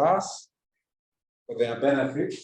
class for their benefit.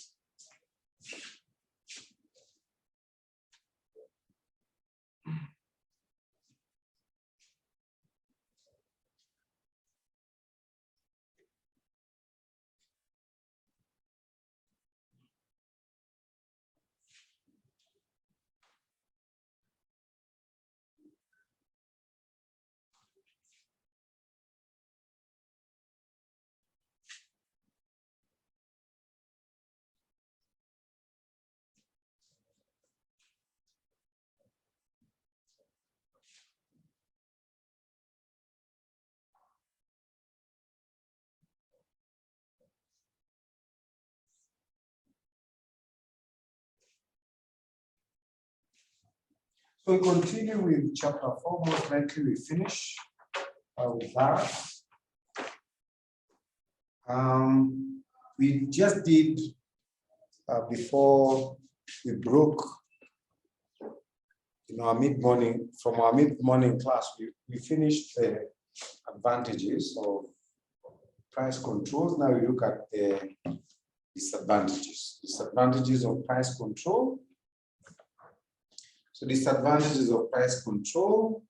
So we continue with chapter 4, most likely we finish with that. We just did, before we broke in our mid-morning, from our mid-morning class, we finished the advantages of price controls. Now we look at the disadvantages. Disadvantages of price control. So disadvantages of price control.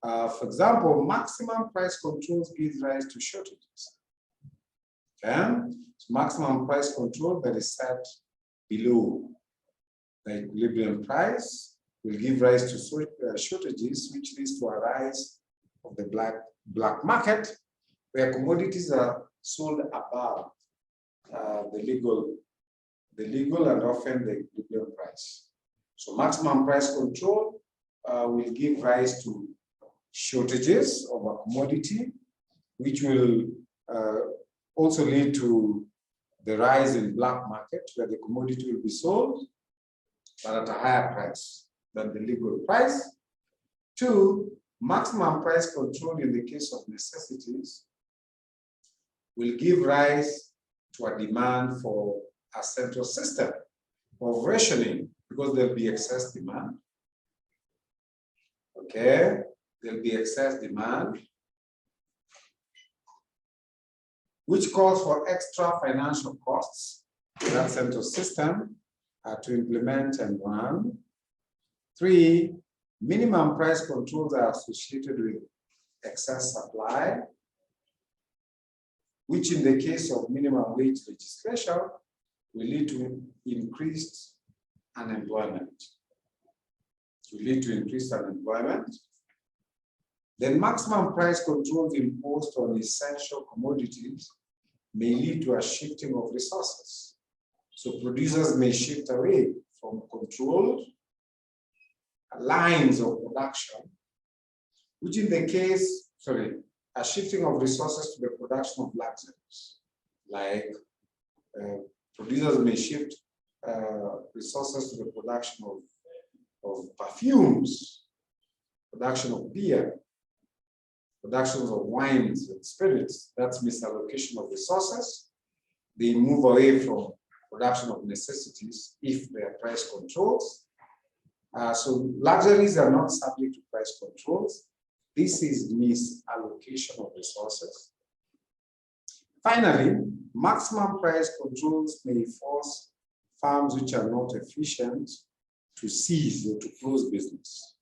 For example, maximum price controls gives rise to shortages. Okay? So maximum price control that is set below the equilibrium price will give rise to shortages, which leads to a rise of the black market, where commodities are sold above the legal and often the equilibrium price. So maximum price control will give rise to shortages of a commodity, which will also lead to the rise in black market, where the commodity will be sold, but at a higher price than the legal price. 2, maximum price control in the case of necessities will give rise to a demand for a central system of rationing, because there'll be excess demand. Okay, there'll be excess demand, which calls for extra financial costs to that central system to implement and run. 3, minimum price controls are associated with excess supply, which in the case of minimum wage legislation will lead to increased unemployment. Then maximum price controls imposed on essential commodities may lead to a shifting of resources. So producers may shift away from controlled lines of production, which in the case, a shifting of resources to the production of luxuries. Like producers may shift resources to the production of perfumes, production of beer, productions of wines and spirits. That's misallocation of resources. They move away from production of necessities if they are price controls. So luxuries are not subject to price controls. This is misallocation of resources. Finally, maximum price controls may force firms which are not efficient to cease or to close business.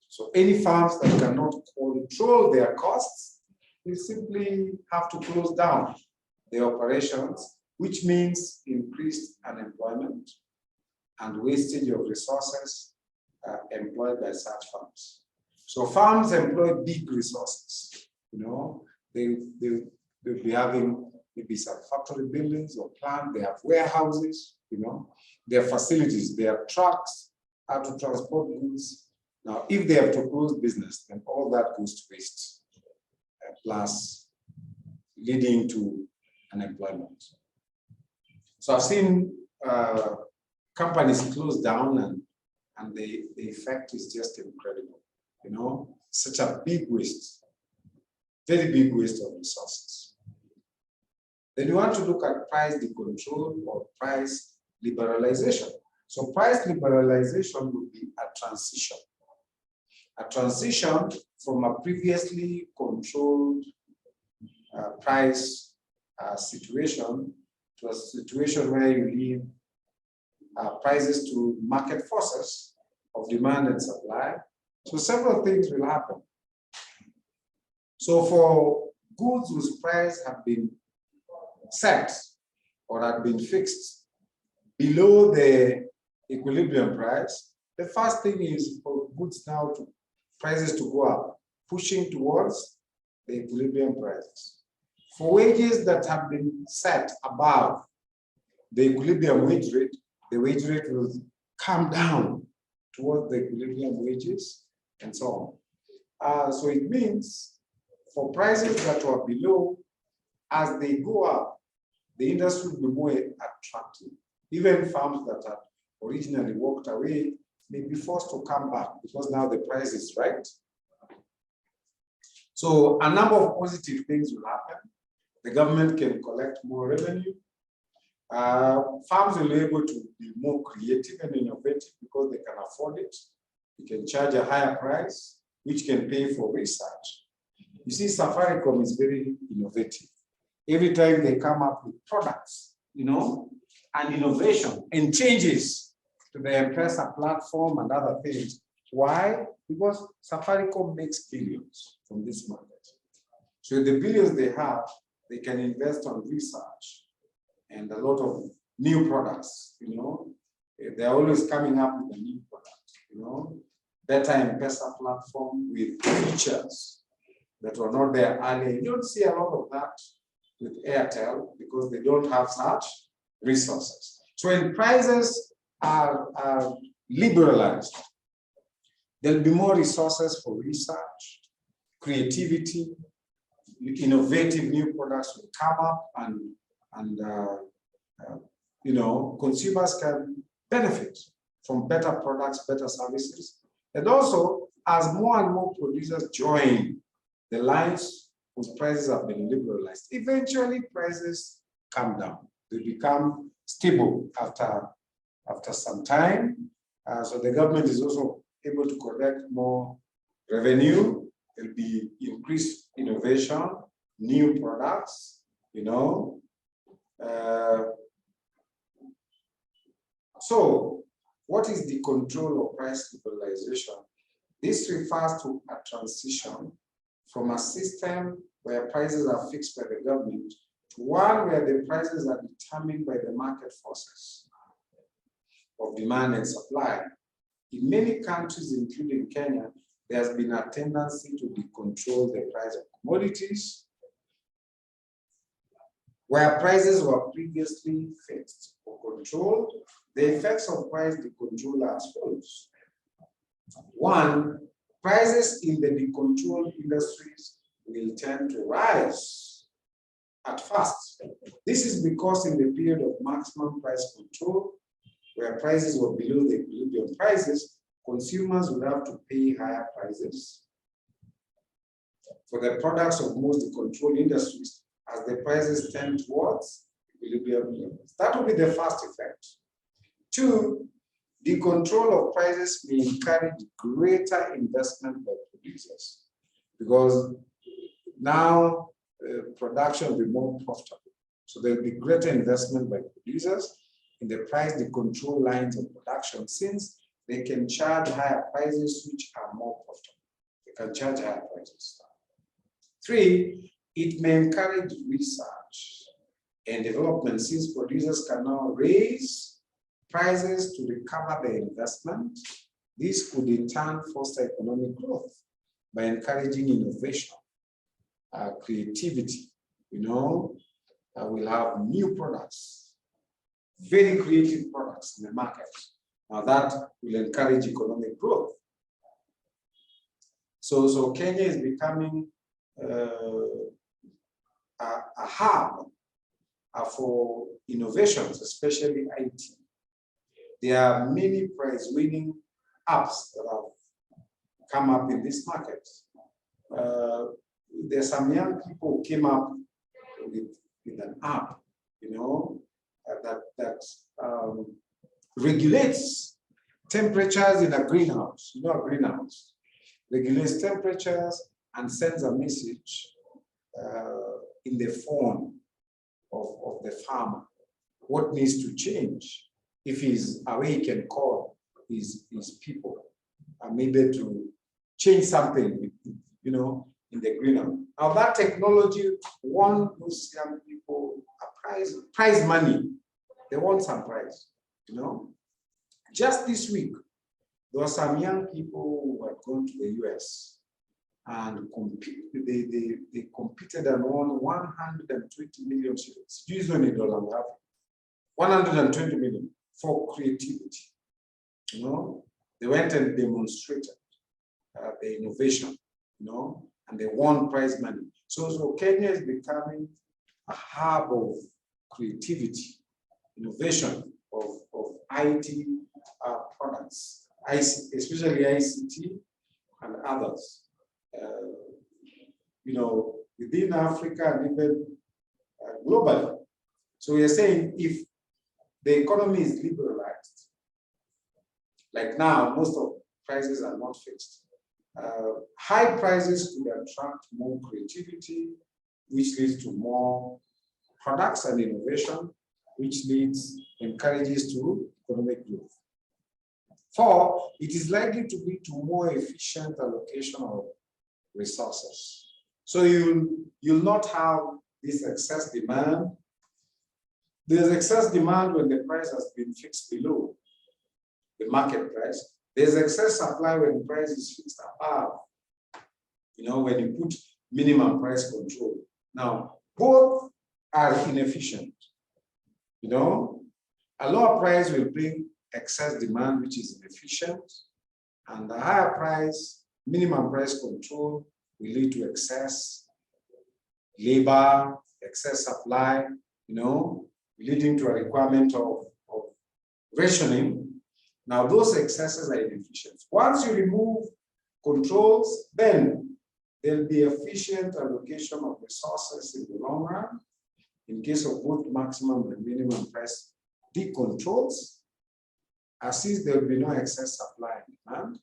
So any firms that cannot control their costs will simply have to close down their operations, which means increased unemployment and wastage of resources employed by such firms. So firms employ big resources. They'll be having maybe some factory buildings or plant. They have warehouses. They have facilities. They have trucks to transport goods. Now, if they have to close business, then all that goes to waste, plus leading to unemployment. So I've seen companies close down, and the effect is just incredible. Such a big waste, very big waste of resources. Then you want to look at price decontrol or price liberalization. So price liberalization would be a transition from a previously controlled price situation to a situation where you leave prices to market forces of demand and supply. So several things will happen. So for goods whose price have been set or have been fixed below the equilibrium price, the first thing is for goods now to prices to go up, pushing towards the equilibrium prices. For wages that have been set above the equilibrium wage rate, the wage rate will come down towards the equilibrium wages and so on. So it means for prices that were below, as they go up, the industry will be more attractive. Even firms that had originally walked away may be forced to come back because now the price is right. So a number of positive things will happen. The government can collect more revenue. Firms will be able to be more creative and innovative because they can afford it. They can charge a higher price, which can pay for research. You see, Safaricom is very innovative. Every time they come up with products, and innovation and changes to the M-Pesa platform and other things. Why? Because Safaricom makes billions from this market. So the billions they have, they can invest on research and a lot of new products, They're always coming up with a new product, Better M-Pesa platform with features that were not there earlier. You don't see a lot of that with Airtel because they don't have such resources. So when prices are liberalized, there'll be more resources for research, creativity, innovative new products will come up, and consumers can benefit from better products, better services. And also, as more and more producers join the lines whose prices have been liberalized, eventually prices come down. They become stable after some time. So the government is also able to collect more revenue. There'll be increased innovation, new products, So what is the control of price liberalization? This refers to a transition from a system where prices are fixed by the government to one where the prices are determined by the market forces of demand and supply. In many countries, including Kenya, there has been a tendency to control the price of commodities, where prices were previously fixed or controlled. The effects of price decontrol are as follows. One, prices in the decontrolled industries will tend to rise at first. This is because in the period of maximum price control, where prices were below the equilibrium prices, consumers would have to pay higher prices for the products of most decontrolled industries as the prices tend towards equilibrium levels. That will be the first effect. Two, the control of prices may encourage greater investment by producers because now production will be more profitable. So there will be greater investment by producers in the price control lines of production since they can charge higher prices which are more profitable. They can charge higher prices. Three, it may encourage research and development since producers can now raise prices to recover their investment. This could in turn foster economic growth by encouraging innovation, creativity. We'll have new products, very creative products in the market. Now that will encourage economic growth. So Kenya is becoming a hub for innovations, especially IT. There are many prize-winning apps that have come up in this market. There's some young people who came up with an app, that regulates temperatures in a greenhouse. A greenhouse regulates temperatures and sends a message in the phone of the farmer. What needs to change? If he's away, he can call his people and maybe to change something, you know, in the greenhouse. Now that technology won those young people a prize money. They want some prize, you know. Just this week, there were some young people who had gone to the US and they competed and won 120 million shillings. Usually $120 million for creativity. You know, they went and demonstrated the innovation, you know, and they won prize money. So Kenya is becoming a hub of creativity, innovation of IT products, especially ICT and others. You know, within Africa and even globally. So we are saying if the economy is liberalized, like now, most of prices are not fixed. High prices could attract more creativity, which leads to more products and innovation, which encourages to economic growth. 4, it is likely to lead to more efficient allocation of resources. So you'll not have this excess demand. There's excess demand when the price has been fixed below the market price. There's excess supply when the price is fixed above, you know, when you put minimum price control. Now, both are inefficient. You know, a lower price will bring excess demand, which is inefficient, and the higher price, minimum price control, will lead to excess labor, excess supply, you know, leading to a requirement of rationing. Now, those excesses are inefficient. Once you remove controls, then there'll be efficient allocation of resources in the long run. In case of both maximum and minimum price decontrols, since there will be no excess supply and demand.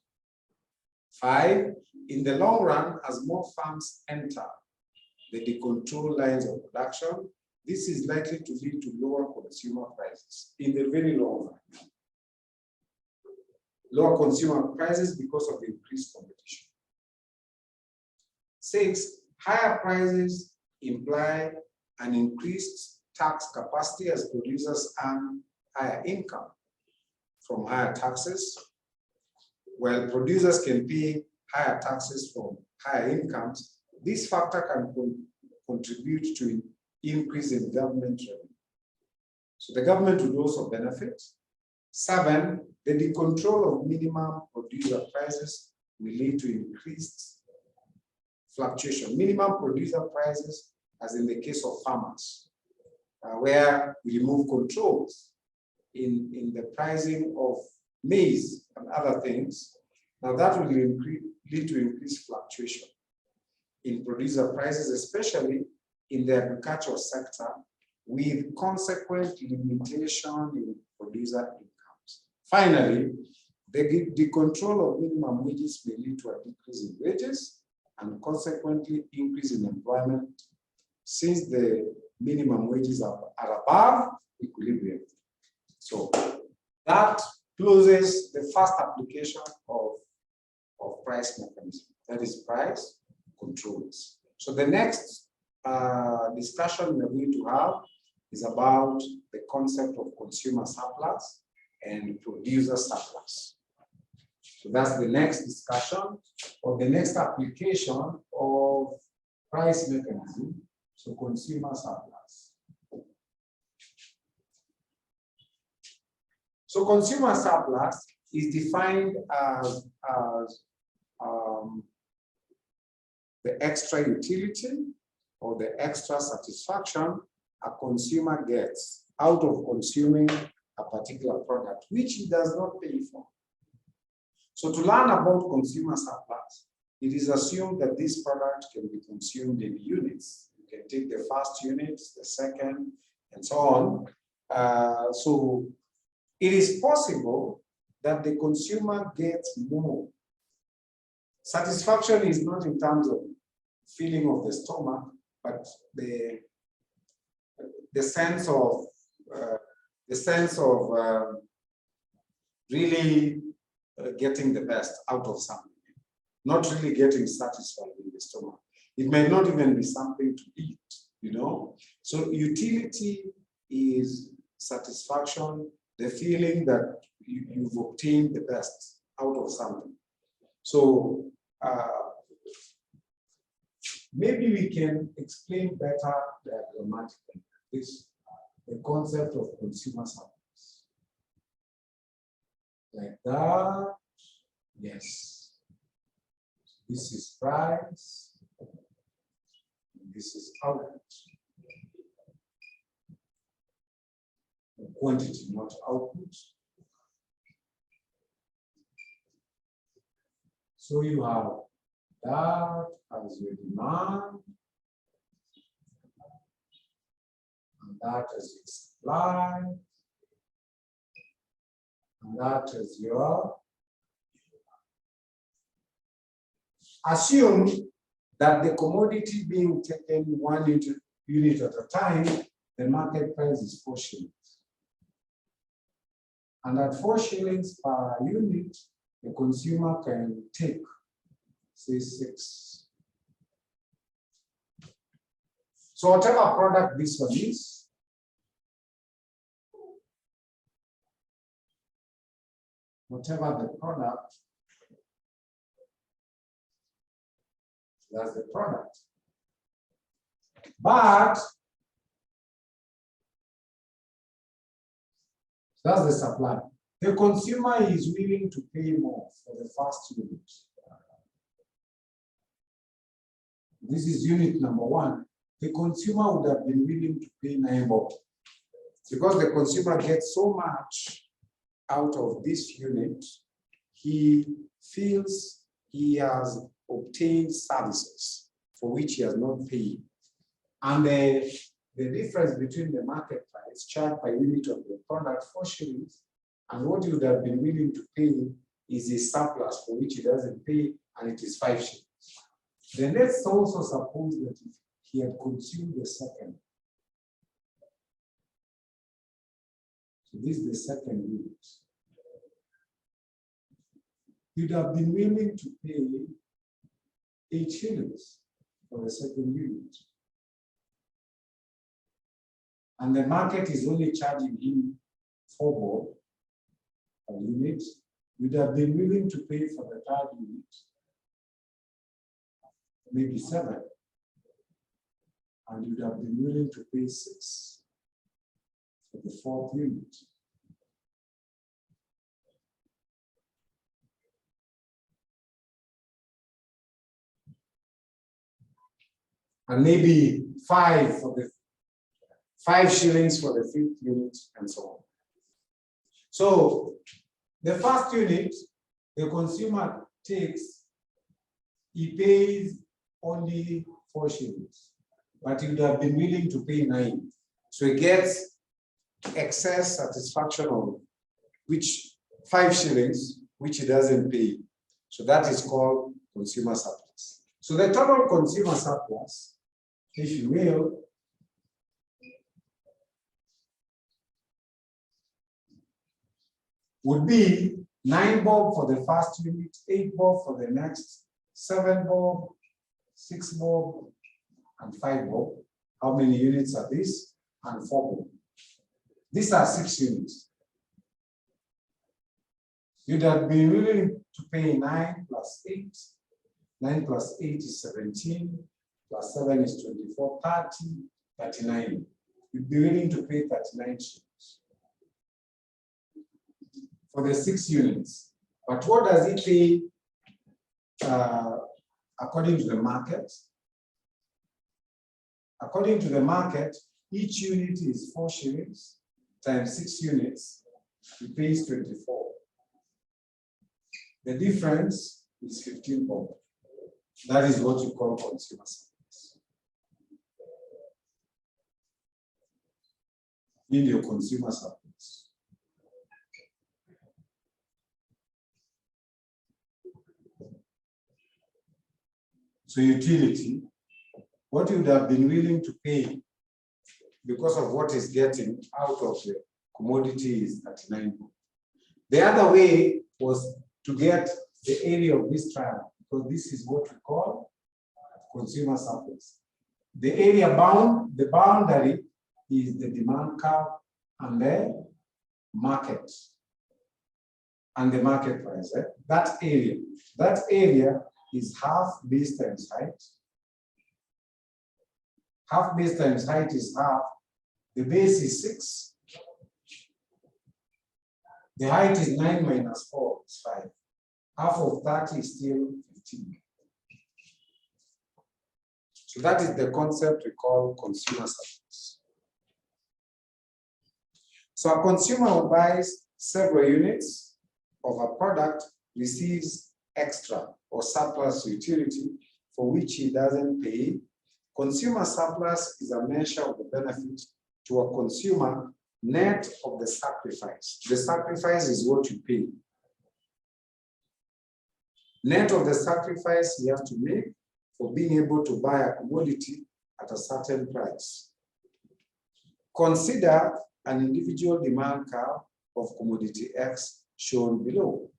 5, in the long run, as more farms enter the decontrol lines of production, this is likely to lead to lower consumer prices in the very long run. Lower consumer prices because of increased competition. 6, higher prices imply an increased tax capacity as producers earn higher income from higher taxes. While producers can pay higher taxes from higher incomes, this factor can contribute to an increase in government revenue. So the government would also benefit. 7, the decontrol of minimum producer prices will lead to increased fluctuation. Minimum producer prices, as in the case of farmers, where we remove controls in the pricing of maize and other things. Now that will lead to increased fluctuation in producer prices, especially in the agricultural sector, with consequent limitation in producer incomes. Finally, the control of minimum wages may lead to a decrease in wages and consequently increase in employment, since the minimum wages are above equilibrium. So that closes the first application of price mechanism, that is price controls. So the next discussion we're going to have is about the concept of consumer surplus and producer surplus. So that's the next discussion, or the next application of price mechanism, so consumer surplus. So consumer surplus is defined as the extra utility or the extra satisfaction a consumer gets out of consuming a particular product, which he does not pay for. So to learn about consumer surplus, it is assumed that this product can be consumed in units. You can take the first unit, the second, and so on. So it is possible that the consumer gets more. Satisfaction is not in terms of feeling of the stomach, but the sense of really getting the best out of something, not really getting satisfied in the stomach. It may not even be something to eat, you know. So utility is satisfaction, the feeling that you've obtained the best out of something. So maybe we can explain better diagrammatically this, the concept of consumer surplus. Like that, yes. This is price, this is output. Quantity, not output. So you have that as your demand, and that as your supply, and that as your. Assume that the commodity being taken 1 unit at a time, the market price is 4 shillings. And at 4 shillings per unit, the consumer can take, say, 6. So whatever product this one is, whatever the product, that's the product. But that's the supply. The consumer is willing to pay more for the first unit. This is unit number 1. The consumer would have been willing to pay 9 bob. Because the consumer gets so much out of this unit, he feels he has obtained services for which he has not paid. And the difference between the market price charged per unit of the product, 4 shillings, and what he would have been willing to pay is a surplus for which he doesn't pay, and it is 5 shillings. Then let's also suppose that if he had consumed the second. So this is the second unit. You'd have been willing to pay 8 shillings for the second unit. And the market is only charging him 4 bob per unit. You'd have been willing to pay for the third unit, maybe 7. And you'd have been willing to pay 6 for the 4th unit. And maybe 5 for the 5 shillings for the 5th unit, and so on. So the first unit, the consumer takes, he pays only 4 shillings, but he would have been willing to pay 9. So he gets excess satisfaction of which 5 shillings, which he doesn't pay. So that is called consumer surplus. So the total consumer surplus, if you will, would be 9 bob for the first unit, 8 bob for the next, 7 bob, 6 bob, and 5 bob. How many units are these? And 4 bob. These are 6 units. You'd have been willing to pay 9 plus 8. 9 plus 8 is 17, plus 7 is 24, 30, 39. You'd be willing to pay 39 shillings for the 6 units. But what does it pay according to the market? According to the market, each unit is 4 shillings times 6 units, it pays 24. The difference is 15 bob. That is what you call consumer surplus. In your consumer surplus. So utility, what you would have been willing to pay because of what he's getting out of the commodity is 39 bob. The other way was to get the area of this triangle, because this is what we call consumer surplus. The area bound, the boundary is the demand curve and the market. And the market price, right? That area is half base times height. Half base times height is half. The base is 6. The height is 9 minus 4 is 5. Half of 30 is still 15. So that is the concept we call consumer surplus. So a consumer who buys several units of a product receives extra or surplus utility for which he doesn't pay. Consumer surplus is a measure of the benefit to a consumer net of the sacrifice. The sacrifice is what you pay. Net of the sacrifice you have to make for being able to buy a commodity at a certain price. Consider an individual demand curve of commodity X shown below.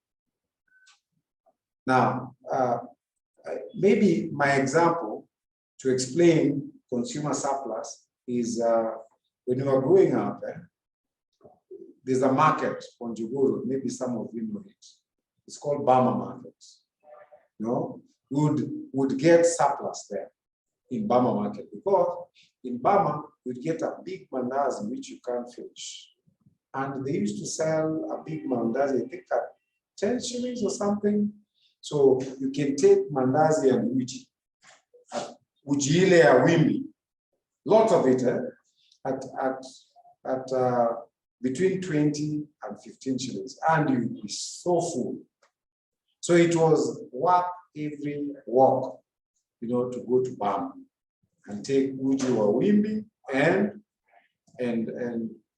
Now, maybe my example to explain consumer surplus is when you are growing up, there's a market on Juguru, maybe some of you know it. It's called Bama Market. You know, would get surplus there in Bama Market, because in Bama you'd get a big mandazi which you can't finish. And they used to sell a big mandazi, I think at 10 shillings or something. So you can take mandazi and uji ile ya wimbi, lots of it, at between 20 and 15 shillings, and you'll be so full. So it was worth every walk, you know, to go to Bama and take uji wa wimbi and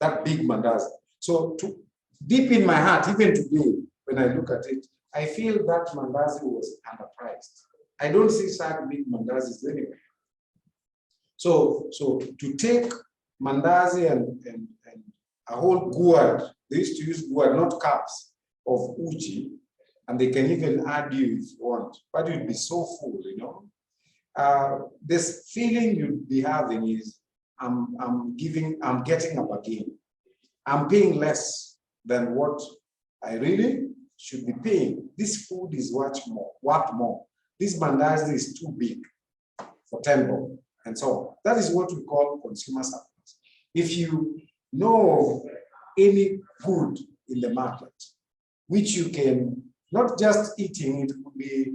that big mandazi. So deep in my heart, even today, when I look at it, I feel that mandazi was underpriced. I don't see such big mandazis anywhere. So to take mandazi and a whole gourd, they used to use gourd, not cups of uji, and they can even add you if you want, but you'd be so full, you know. This feeling you'd be having is, I'm getting a bargain. I'm paying less than what I really should be paying. This food is worth more. This mandazi is too big for 10 bob, and so on. That is what we call consumer surplus. If you know of any good in the market, which you can, not just eating, it could be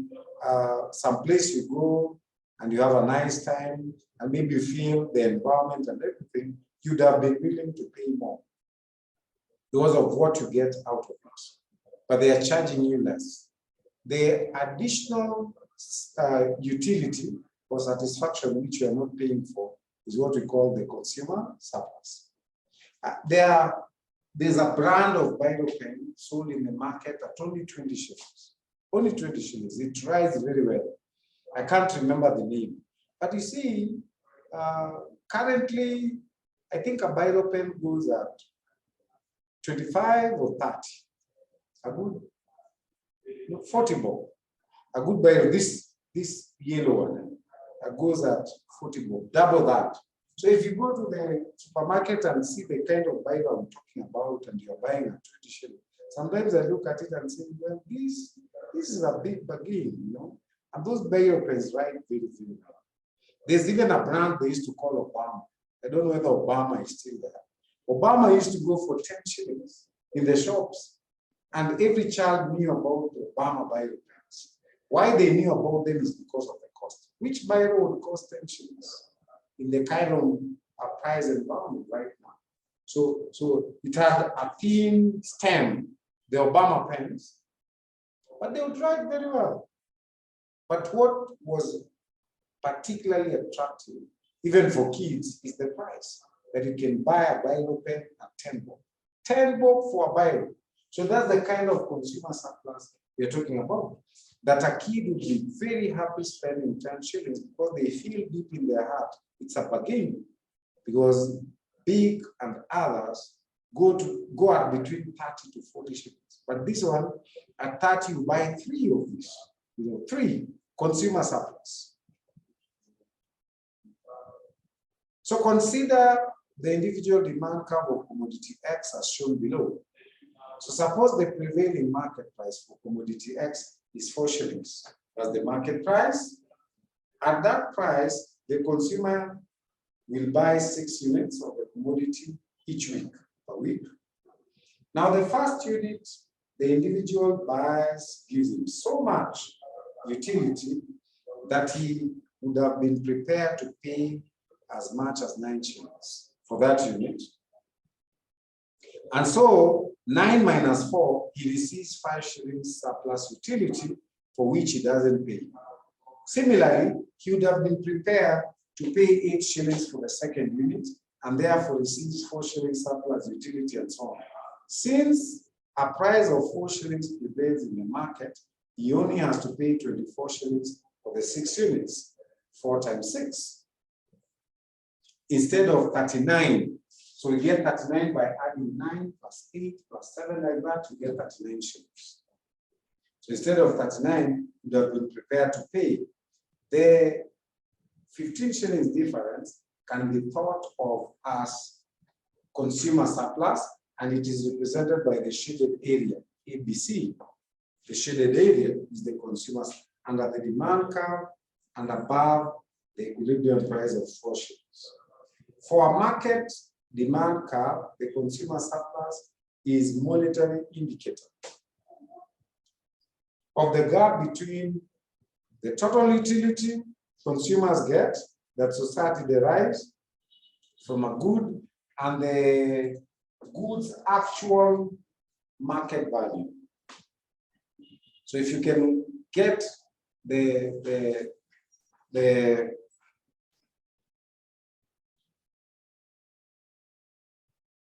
some place you go and you have a nice time, and maybe you feel the environment and everything, you'd have been willing to pay more because of what you get out of it. But they are charging you less. The additional utility or satisfaction which you are not paying for is what we call the consumer surplus. There's a brand of Bible pen sold in the market at only 20 shillings. Only 20 shillings. It dries very well. I can't remember the name. But you see, currently, I think a Bible pen goes at 25 or 30. A good 40 bob. A good Bible, this yellow one, goes at 40 bob, double that. So if you go to the supermarket and see the kind of Bible I'm talking about, and you're buying at 20 shillings, sometimes I look at it and say, well, this is a big bargain, you know. And those Bible pens write very, very well. There's even a brand they used to call Obama. I don't know whether Obama is still there. Obama used to go for 10 shillings in the shops. And every child knew about the Obama Bible pens. Why they knew about them is because of the cost. Which Bible would cost 10 shillings in the kind of price environment right now? So it had a thin stem, the Obama pens, but they would write very well. But what was particularly attractive, even for kids, is the price. That you can buy a Bible pen at 10 bob. 10 bob for a Bible. So that's the kind of consumer surplus we're talking about. That a kid would be very happy spending 10 shillings because they feel deep in their heart it's a bargain. Because big and others go at between 30 to 40 shillings. But this one, at 30, you buy 3 of these, 3 consumer surplus. So consider the individual demand curve of commodity X as shown below. So suppose the prevailing market price for commodity X is 4 shillings. That's the market price. At that price, the consumer will buy 6 units of the commodity each week, per week. Now the first unit, the individual buys, gives him so much utility that he would have been prepared to pay as much as 9 shillings for that unit. And so 9 minus 4, he receives 5 shillings surplus utility for which he doesn't pay. Similarly, he would have been prepared to pay 8 shillings for the second unit and therefore receives 4 shillings surplus utility and so on. Since a price of 4 shillings prevails in the market, he only has to pay 24 shillings for the 6 units, 4 times 6, instead of 39. So we get 39 by adding 9 plus 8 plus 7 like that, we get 39 shillings. So instead of 39, you would have been prepared to pay. The 15 shillings difference can be thought of as consumer surplus, and it is represented by the shaded area, ABC. The shaded area is the consumer under the demand curve and above the equilibrium price of 4 shillings. For a market demand curve, the consumer surplus is monetary indicator of the gap between the total utility consumers get, that society derives from a good, and the good's actual market value. So if you can get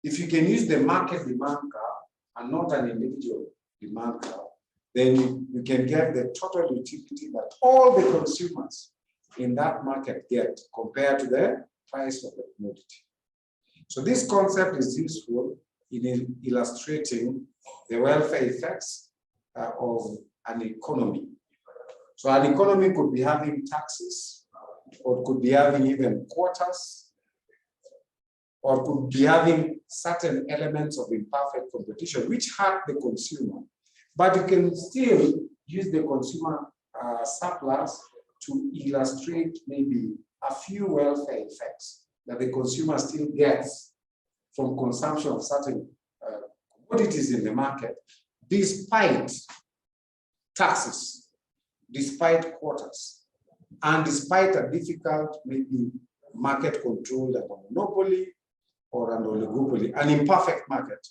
if you can use the market demand curve and not an individual demand curve, then you can get the total utility that all the consumers in that market get compared to the price of the commodity. So this concept is useful in illustrating the welfare effects of an economy. So an economy could be having taxes, or could be having even quotas, or could be having certain elements of imperfect competition which hurt the consumer. But you can still use the consumer surplus to illustrate maybe a few welfare effects that the consumer still gets from consumption of certain commodities in the market, despite taxes, despite quotas, and despite a difficult, maybe market controlled and a monopoly or an oligopoly, an imperfect market.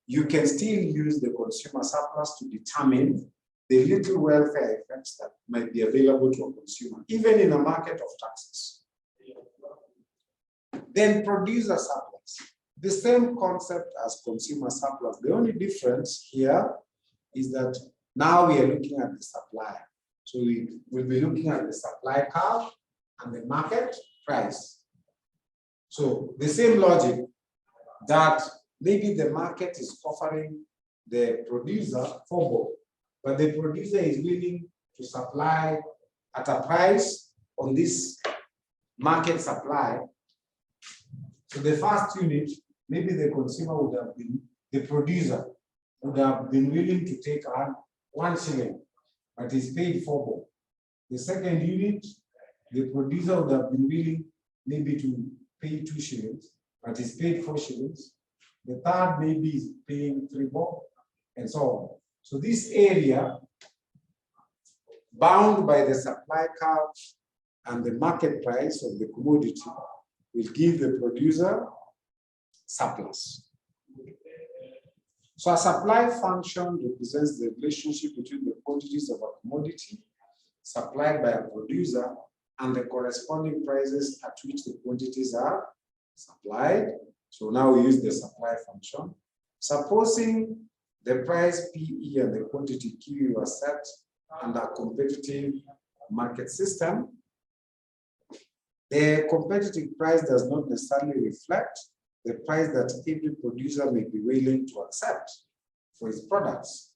You can still use the consumer surplus to determine the little welfare effects that might be available to a consumer, even in a market of taxes. Then producer surplus, the same concept as consumer surplus. The only difference here is that now we are looking at the supply. So we will be looking at the supply curve and the market price. So the same logic that maybe the market is offering the producer FOBO, but the producer is willing to supply at a price on this market supply. So the first unit, maybe the consumer would have been, the producer would have been willing to take on 1 shilling, but is paid FOBO. The second unit, the producer would have been willing maybe to pay 2 shillings, but is paid 4 shillings. The third maybe is paying 3 bob, and so on. So this area, bound by the supply curve and the market price of the commodity, will give the producer surplus. So a supply function represents the relationship between the quantities of a commodity supplied by a producer and the corresponding prices at which the quantities are supplied. So now we use the supply function. Supposing the price PE and the quantity Q are set under a competitive market system, the competitive price does not necessarily reflect the price that every producer may be willing to accept for his products.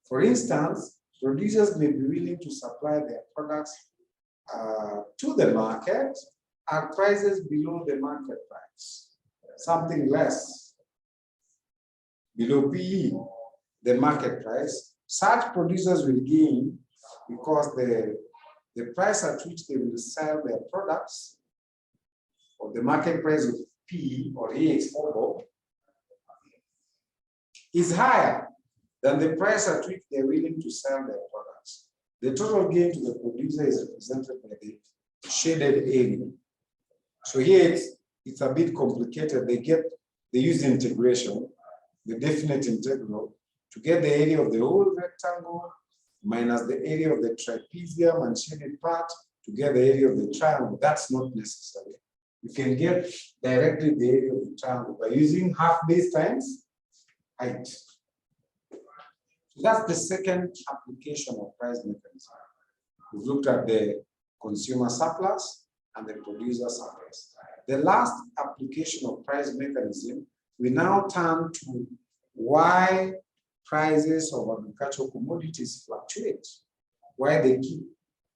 For instance, producers may be willing to supply their products to the market at prices below the market price, something less, below PE, the market price. Such producers will gain because the price at which they will sell their products, or the market price of P or AX4 is higher than the price at which they're willing to sell their products. The total gain to the producer is represented by the shaded area. So here it's a bit complicated. They use integration, the definite integral, to get the area of the whole rectangle minus the area of the trapezium and shaded part to get the area of the triangle. That's not necessary. You can get directly the area of the triangle by using half base times height. So that's the second application of price mechanism. We've looked at the consumer surplus and the producer surplus. The last application of price mechanism, we now turn to why prices of agricultural commodities fluctuate, why they keep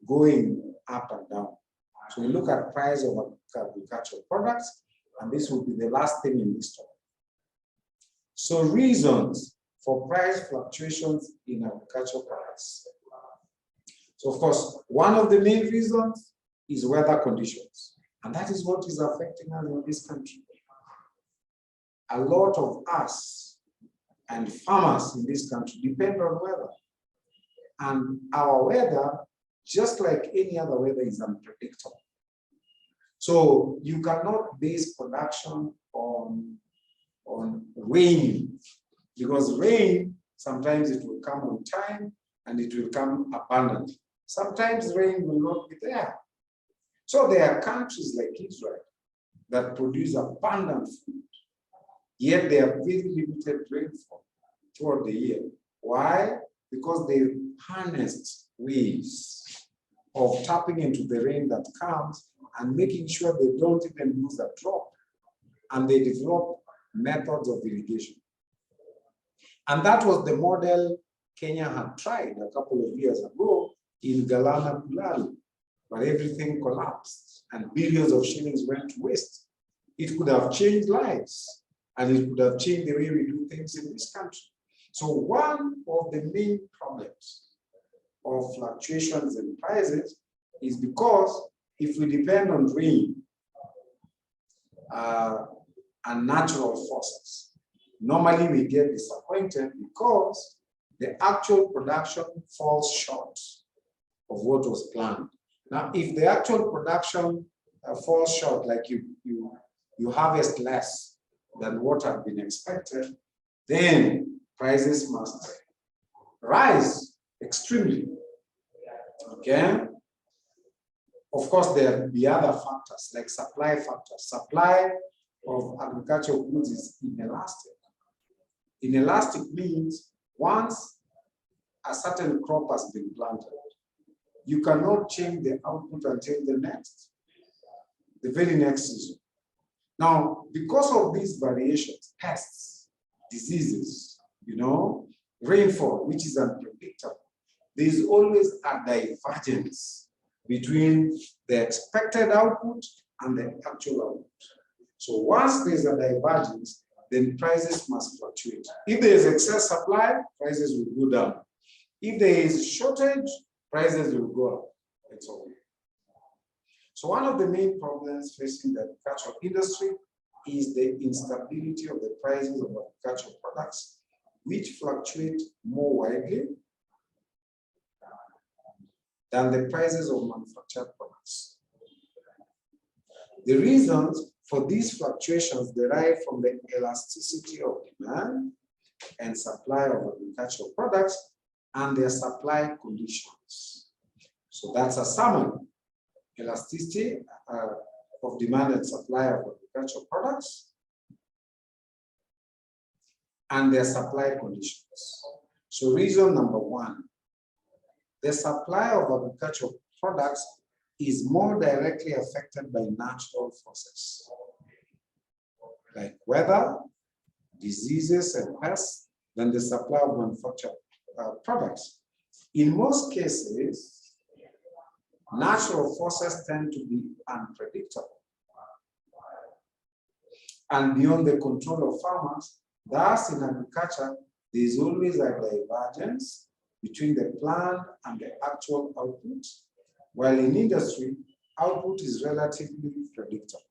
going up and down. So we look at price of agricultural products, and this will be the last thing in this talk. So reasons for price fluctuations in agricultural products. So of course, one of the main reasons is weather conditions, and that is what is affecting us in this country. A lot of us and farmers in this country depend on weather, and our weather, just like any other weather, is unpredictable. So you cannot base production on rain, because rain, sometimes it will come on time and it will come abundantly. Sometimes rain will not be there. So there are countries like Israel that produce abundant food, yet they have very limited rainfall throughout the year. Why? Because they harnessed ways of tapping into the rain that comes and making sure they don't even lose a drop. And they develop methods of irrigation. And that was the model Kenya had tried a couple of years ago in Galana Kulali, but everything collapsed and billions of shillings went to waste. It could have changed lives, and it could have changed the way we do things in this country. So one of the main problems of fluctuations in prices is because if we depend on rain and natural forces, normally we get disappointed because the actual production falls short of what was planned. Now, if the actual production falls short, like you harvest less than what had been expected, then prices must rise extremely. Okay? Of course, there will be other factors like supply factors. Supply of agricultural goods is inelastic. Inelastic means once a certain crop has been planted, you cannot change the output until the very next season. Now, because of these variations, pests, diseases, rainfall, which is unpredictable, there is always a divergence between the expected output and the actual output. So once there's a divergence, then prices must fluctuate. If there is excess supply, prices will go down. If there is shortage, prices will go up. It's all. So one of the main problems facing the agricultural industry is the instability of the prices of agricultural products, which fluctuate more widely than the prices of manufactured products. The reasons for these fluctuations derive from the elasticity of demand and supply of agricultural products and their supply conditions. So that's a summary. Elasticity of demand and supply of agricultural products and their supply conditions. So reason number one, the supply of agricultural products is more directly affected by natural forces. like weather, diseases, and pests, than the supply of manufactured products. In most cases, natural forces tend to be unpredictable and beyond the control of farmers. Thus, in agriculture, there is always a divergence between the planned and the actual output, while in industry, output is relatively predictable.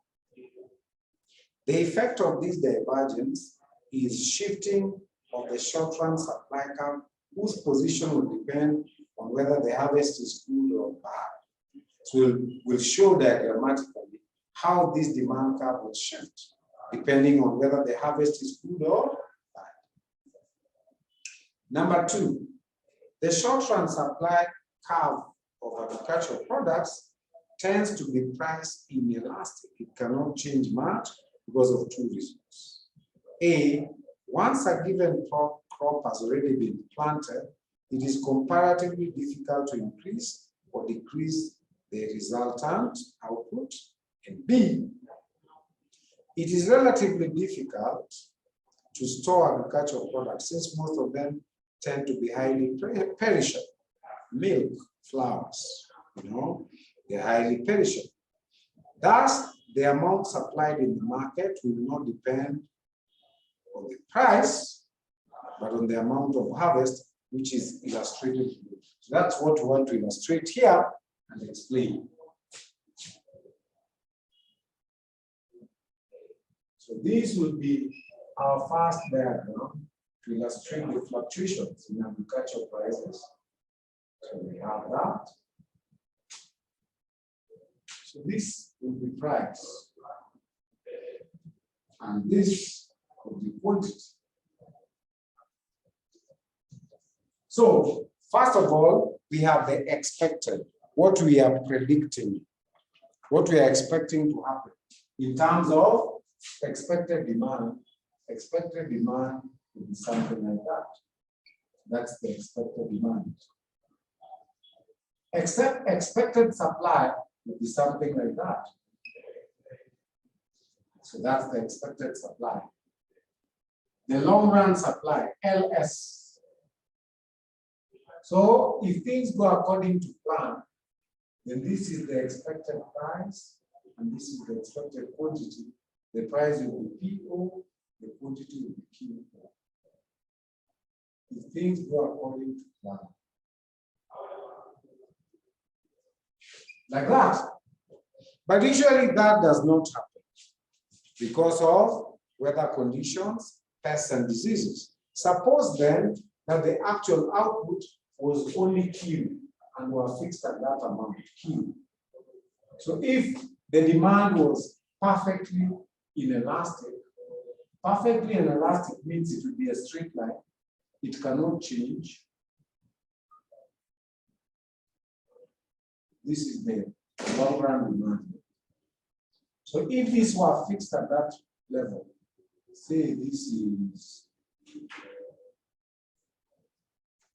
The effect of this divergence is shifting of the short-run supply curve, whose position will depend on whether the harvest is good or bad. So we'll show diagrammatically how this demand curve will shift, depending on whether the harvest is good or bad. Number two, the short-run supply curve of agricultural products tends to be price inelastic. It cannot change much because of two reasons. A, once a given crop has already been planted, it is comparatively difficult to increase or decrease the resultant output. And B, it is relatively difficult to store agricultural products since most of them tend to be highly perishable. Milk, flowers, they're highly perishable. Thus, the amount supplied in the market will not depend on the price, but on the amount of harvest, which is illustrated here. So that's what we want to illustrate here and explain. So this will be our first diagram to illustrate the fluctuations in agricultural prices. So we have that. So this will be price, and this will be quantity. So first of all, we have the expected, what we are predicting, what we are expecting to happen in terms of expected demand. Expected demand will be something like that. That's the expected demand. Except expected supply will be something like that. So that's the expected supply. The long run supply, LS. So if things go according to plan, then this is the expected price, and this is the expected quantity. The price will be PO, the quantity will be QO. If things go according to plan. Like that. But usually that does not happen because of weather conditions, pests, and diseases. Suppose then that the actual output was only Q and were fixed at that amount, Q. So if the demand was perfectly inelastic means it will be a straight line. It cannot change. This is the long run demand. So if these were fixed at that level, say this is,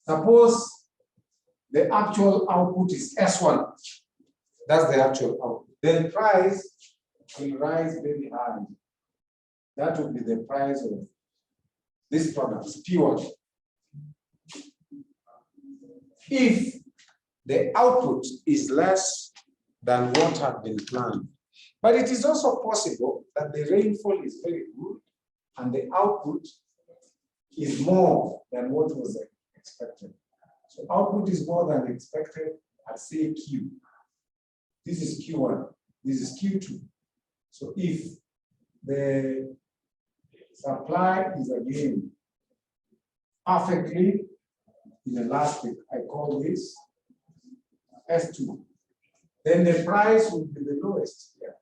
suppose the actual output is S1, that's the actual output. Then price will rise very high. That will be the price of this product, P1. If the output is less than what had been planned. But it is also possible that the rainfall is very good and the output is more than what was expected. So output is more than expected at say Q. This is Q1, this is Q2. So if the supply is again perfectly inelastic, I call this S2, then the price will be the lowest here.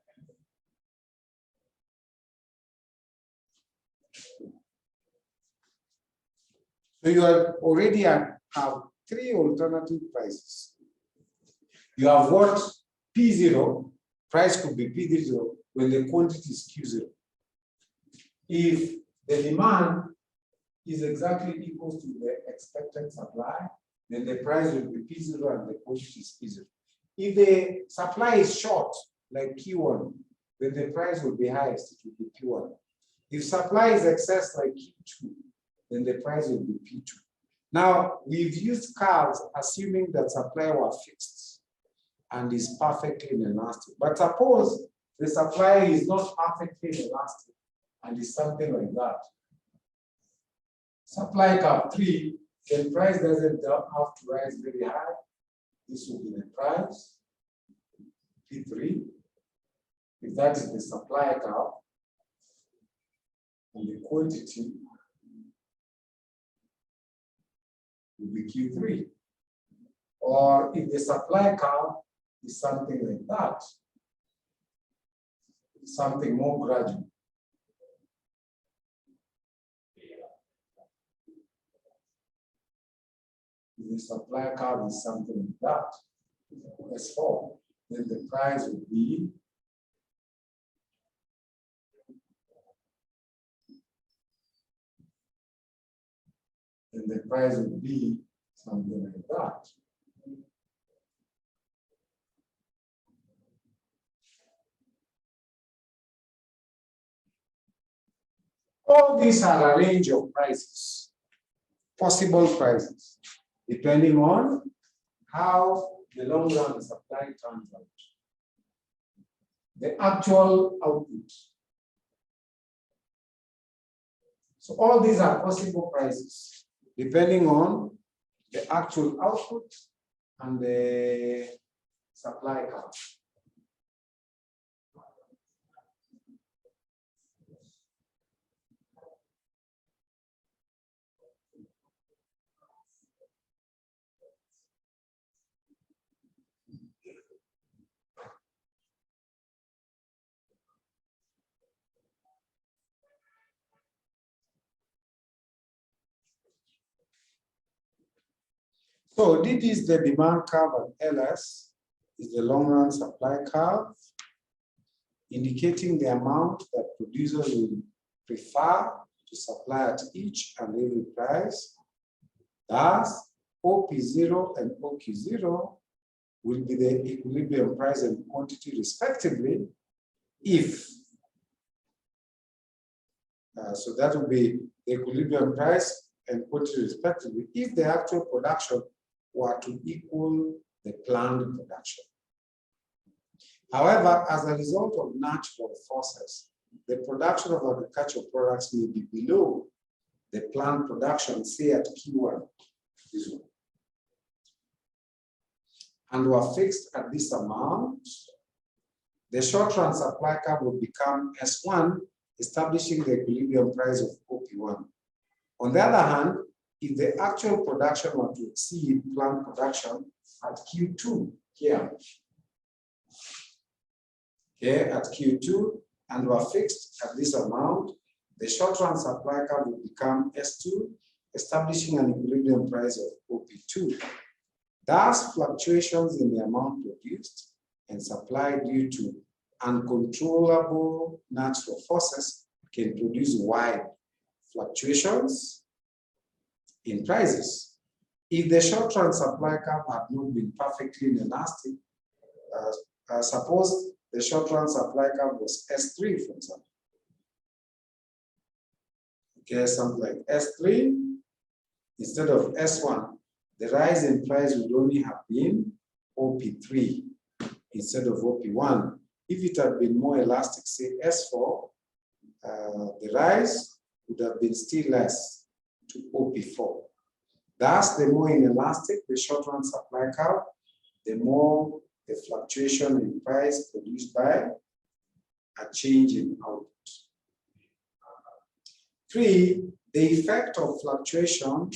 So you already have three alternative prices. You have what? P0, price could be P0 when the quantity is Q0. If the demand is exactly equal to the expected supply, then the price will be P0 and the quantity is P0. If the supply is short, like Q1, then the price will be highest, it will be Q1. If supply is excess like Q2, then the price will be P2. Now, we've used curves assuming that supply was fixed and is perfectly inelastic. But suppose the supply is not perfectly inelastic and is something like that. Supply curve 3, then price doesn't have to rise very high. This will be the price, P3. If that is the supply curve, and the quantity will be Q3. Or if the supply curve is something like that, something more gradual. If the supply curve is something like that, S4, then the price will be something like that. All these are a range of prices, possible prices, depending on how the long run supply turns out. The actual output. So all these are possible prices, depending on the actual output and the supply curve. So this is the demand curve, and LS is the long run supply curve, indicating the amount that producers will prefer to supply at each and every price. Thus, OP0 and OQ0 will be the equilibrium price and quantity respectively if, so that will be the equilibrium price and quantity respectively if the actual production were to equal the planned production. However, as a result of natural forces, the production of agricultural products may be below the planned production, say at Q1, this one, and were fixed at this amount. The short-run supply curve will become S1, establishing the equilibrium price of OP1. On the other hand, if the actual production were to exceed planned production at Q2 here, at Q2, and were fixed at this amount, the short-run supply curve will become S2, establishing an equilibrium price of OP2. Thus, fluctuations in the amount produced and supply due to uncontrollable natural forces can produce wide fluctuations in prices. If the short-run supply curve had not been perfectly inelastic, suppose the short-run supply curve was S3, for example. Okay, something like S3 instead of S1, the rise in price would only have been OP3 instead of OP1. If it had been more elastic, say S4, the rise would have been still less to OP4. Thus, the more inelastic the short-run supply curve, the more the fluctuation in price produced by a change in output. 3, the effect of fluctuation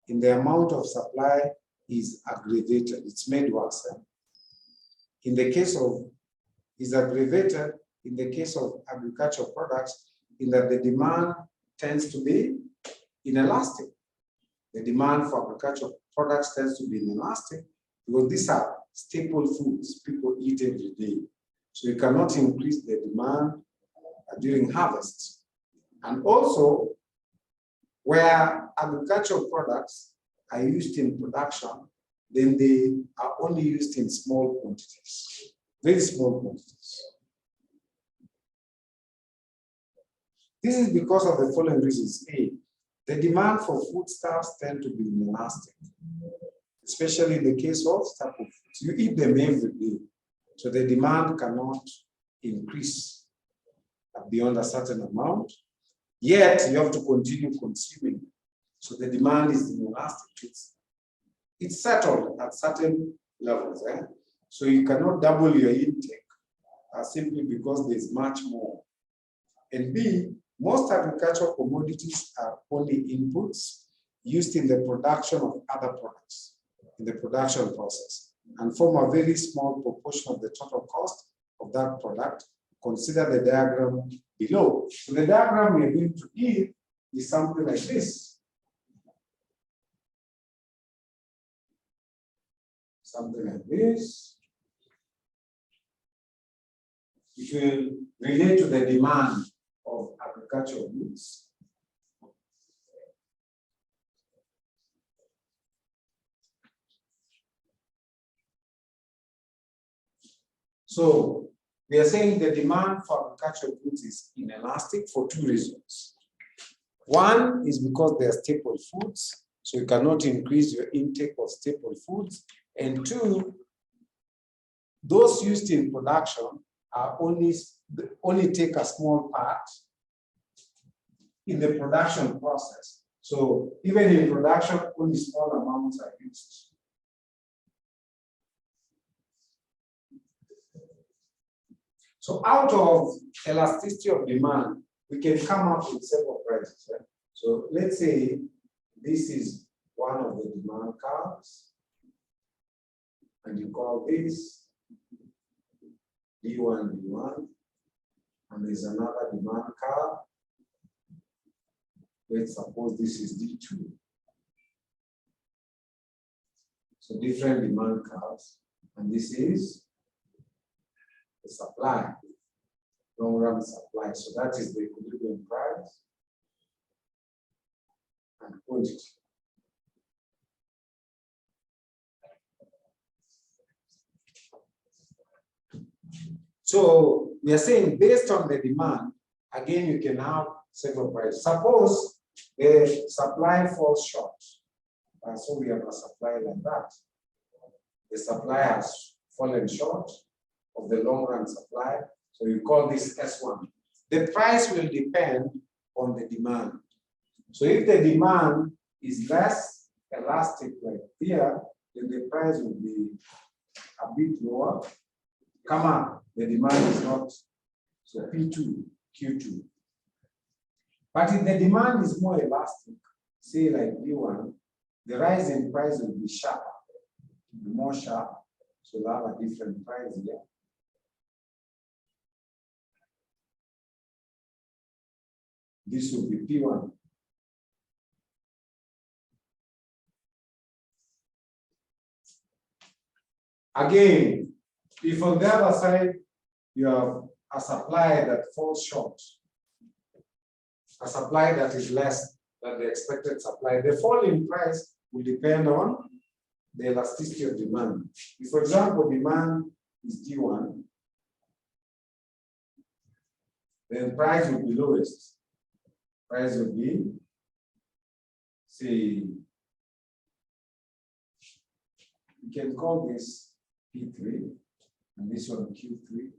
in the amount of supply is aggravated. It's made worse. In the case of, is aggravated in the case of agricultural products, in that the demand tends to be inelastic. The demand for agricultural products tends to be inelastic because these are staple foods people eat every day. So you cannot increase the demand during harvest. And also, where agricultural products are used in production, then they are only used in small quantities, very small quantities. This is because of the following reasons. A, the demand for foodstuffs tend to be inelastic, especially in the case of staple foods. You eat them every day, so the demand cannot increase beyond a certain amount, yet you have to continue consuming. So the demand is inelastic. It's settled at certain levels. So you cannot double your intake simply because there's much more. And B, most agricultural commodities are only inputs used in the production of other products, in the production process, and form a very small proportion of the total cost of that product. Consider the diagram below. So the diagram we are going to give is something like this. Something like this. It will relate to the demand of agricultural goods. So we are saying the demand for agricultural goods is inelastic for two reasons. One is because they are staple foods, so you cannot increase your intake of staple foods. And two, those used in production are only take a small part in the production process. So even in production, only small amounts are used. So out of elasticity of demand, we can come up with several prices. Right? So let's say this is one of the demand curves, and you call this D1, D1, and there's another demand curve. Let's suppose this is D2. So different demand curves, and this is the supply, long run supply. So that is the equilibrium price and quantity. So we are saying based on the demand, again, you can have several prices. Suppose the supply falls short. So we have a supply like that. The supply has fallen short of the long run supply. So you call this S1. The price will depend on the demand. So if the demand is less elastic like here, then the price will be a bit lower. Come on, the demand is not, so P2, Q2. But if the demand is more elastic, say like B1, the rise in price will be sharper, more sharp, so we'll have a different price here. This will be P1. Again, if on the other side you have a supply that falls short, a supply that is less than the expected supply, the fall in price will depend on the elasticity of demand. If, for example, demand is D1, then price will be lowest. Price will be, say, we can call this P3, and this one Q3,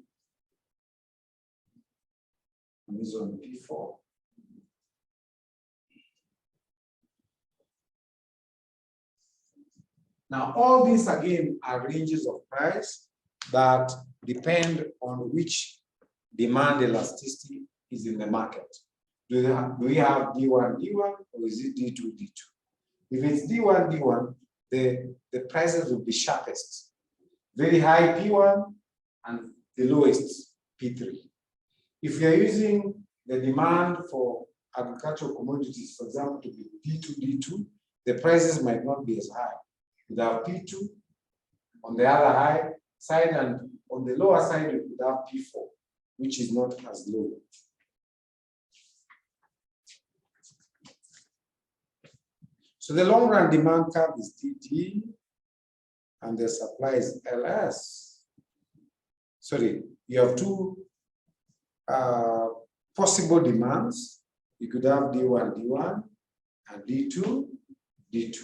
and this one P4. Now, all these again are ranges of price that depend on which demand elasticity is in the market. Do we have D1, D1, or is it D2, D2? If it's D1, D1, the prices will be sharpest. Very high P1 and the lowest P3. If you're using the demand for agricultural commodities, for example, to be D2, D2, the prices might not be as high. You could have P2 on the other high side, and on the lower side, you could have P4, which is not as low. So the long run demand curve is DD, and the supply is LS. Sorry, you have two possible demands. You could have D1, D1, and D2, D2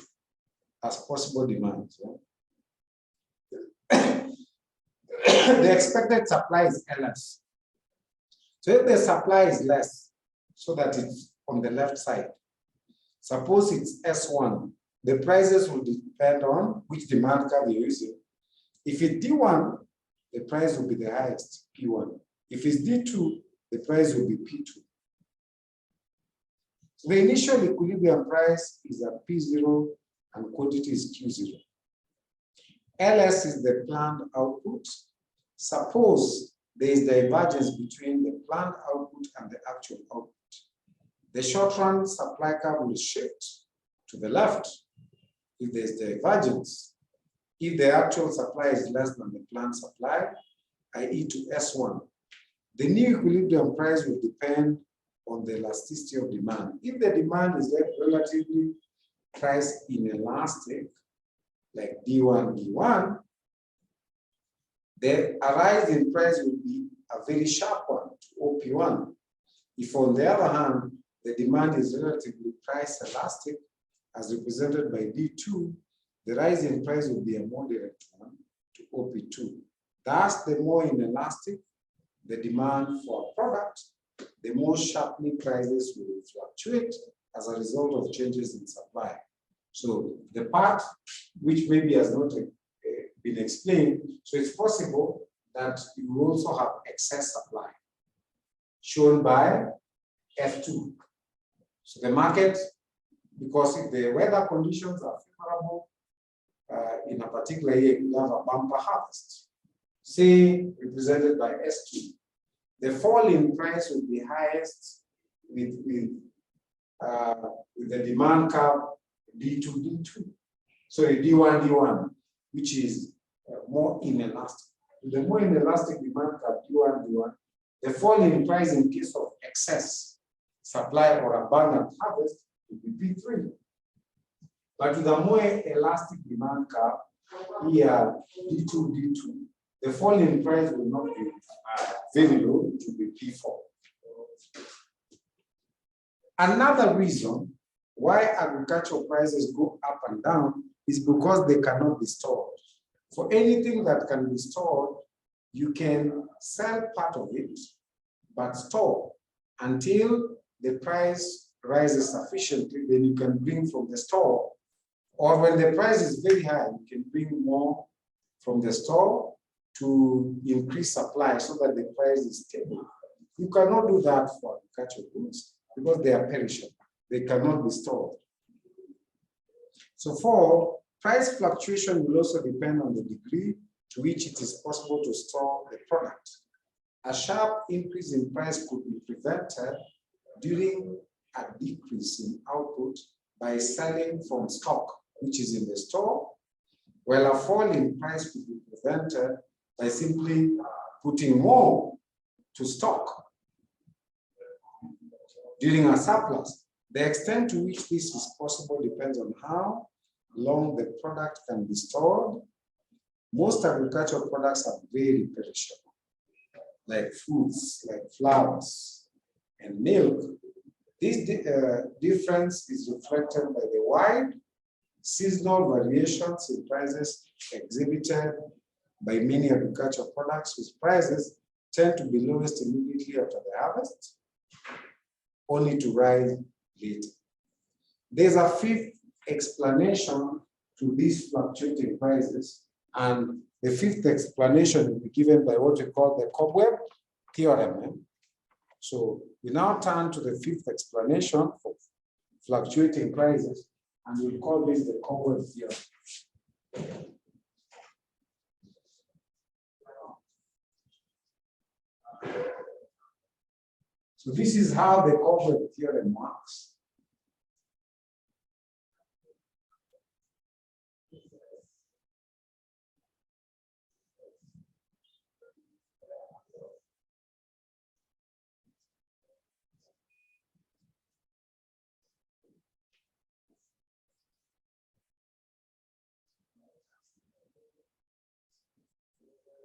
as possible demands. The expected supply is LS. So if the supply is less, so that it's on the left side, suppose it's S1, the prices will depend on which demand curve you're using. If it's D1, the price will be the highest, P1. If it's D2, the price will be P2. So the initial equilibrium price is at P0 and quantity is Q0. LS is the planned output. Suppose there is divergence between the planned output and the actual output. The short run supply curve will shift to the left if there is divergence. If the actual supply is less than the planned supply, i.e. to S1, the new equilibrium price will depend on the elasticity of demand. If the demand is relatively price inelastic, like D1, D1, the rise in price will be a very sharp one to OP1. If on the other hand, the demand is relatively price elastic, as represented by D2, the rise in price will be a moderate one to OP2. Thus, the more inelastic the demand for a product, the more sharply prices will fluctuate as a result of changes in supply. So the part which maybe has not been explained, so it's possible that you will also have excess supply, shown by F2. So the market, because if the weather conditions are favorable, in a particular year, you have a bumper harvest, say represented by S2. The fall in price will be highest with the demand curve D2, D2. So D1, D1, which is more inelastic. The more inelastic demand curve D1, D1, the fall in price in case of excess supply or abundant harvest will be P3. But with a more elastic demand curve, here D2, D2, the fall in price will not be very low, it will be P4. Another reason why agricultural prices go up and down is because they cannot be stored. For anything that can be stored, you can sell part of it, but store until the price rises sufficiently, then you can bring from the store. Or when the price is very high, you can bring more from the store to increase supply so that the price is stable. You cannot do that for agricultural goods because they are perishable. They cannot be stored. So price fluctuation will also depend on the degree to which it is possible to store the product. A sharp increase in price could be prevented during a decrease in output by selling from stock, which is in the store, while a fall in price could be prevented by simply putting more to stock during a surplus. The extent to which this is possible depends on how long the product can be stored. Most agricultural products are very perishable, like fruits, like flowers, and milk. This difference is reflected by the wide seasonal variations in prices exhibited by many agricultural products, whose prices tend to be lowest immediately after the harvest, only to rise later. There's a fifth explanation to these fluctuating prices, and the fifth explanation will be given by what we call the Cobweb Theorem. So we now turn to the fifth explanation for fluctuating prices, and we'll call this the Cobweb Theorem. So this is how the Cobweb Theorem works.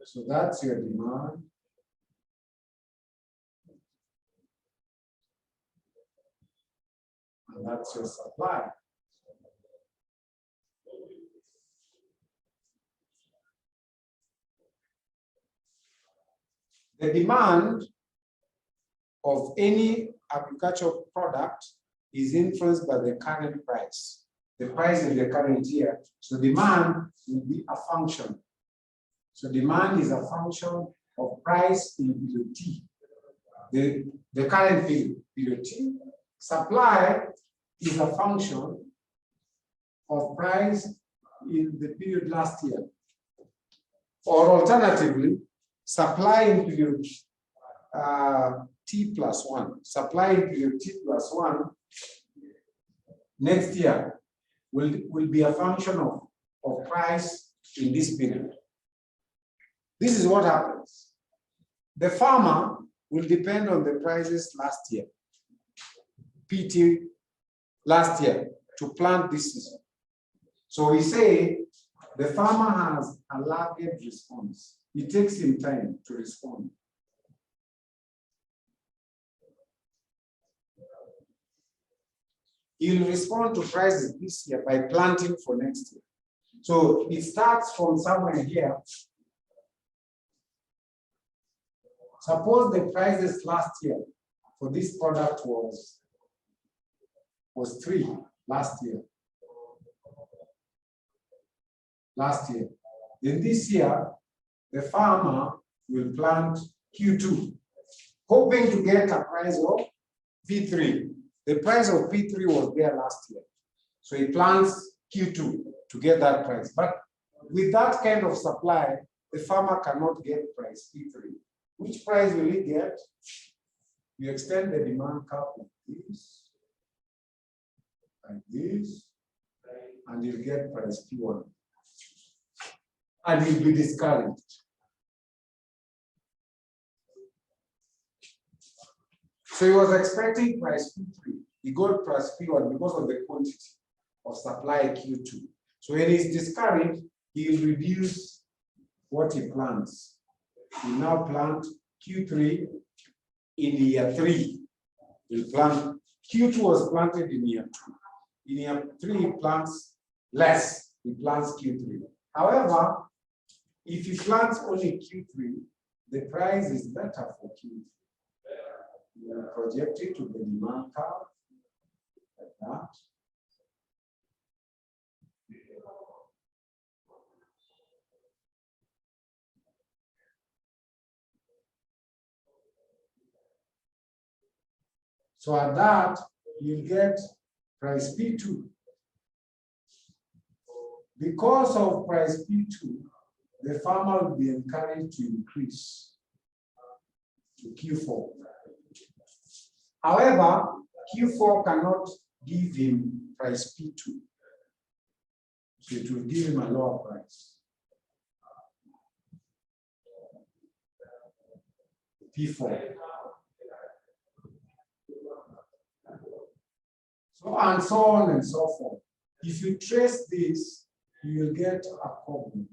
So that's your demand. And that's your supply. The demand of any agricultural product is influenced by the current price. The price in the current year. So demand will be a function. So demand is a function of price in period T. The current period T. Supply is a function of price in the period last year. Or alternatively, supply in period T plus 1. Supply in period T plus 1 next year will be a function of price in this period. This is what happens. The farmer will depend on the prices last year, PT last year, to plant this season. So we say the farmer has a lagged response. It takes him time to respond. He'll respond to prices this year by planting for next year. So it starts from somewhere here. Suppose the prices last year for this product was 3 last year. Then this year, the farmer will plant Q2, hoping to get a price of P3. The price of P3 was there last year. So he plants Q2 to get that price. But with that kind of supply, the farmer cannot get price P3. Which price will he get? You extend the demand curve like this, and you'll get price P1. And you'll be discouraged. So he was expecting price P3. He got price P1 because of the quantity of supply Q2. So when he's discouraged, he will reduce what he plants. He now plant Q3 in year 3. He'll plant, Q2 was planted in year 2. In year 3, he plants less. He plants Q3. However, if he plants only Q3, the price is better for Q3. You will project it to the demand curve like that. So at that, you'll get price P2. Because of price P2, the farmer will be encouraged to increase to Q4. However, Q4 cannot give him price P2. So it will give him a lower price. P4. And so on and so forth. If you trace this, you will get a problem.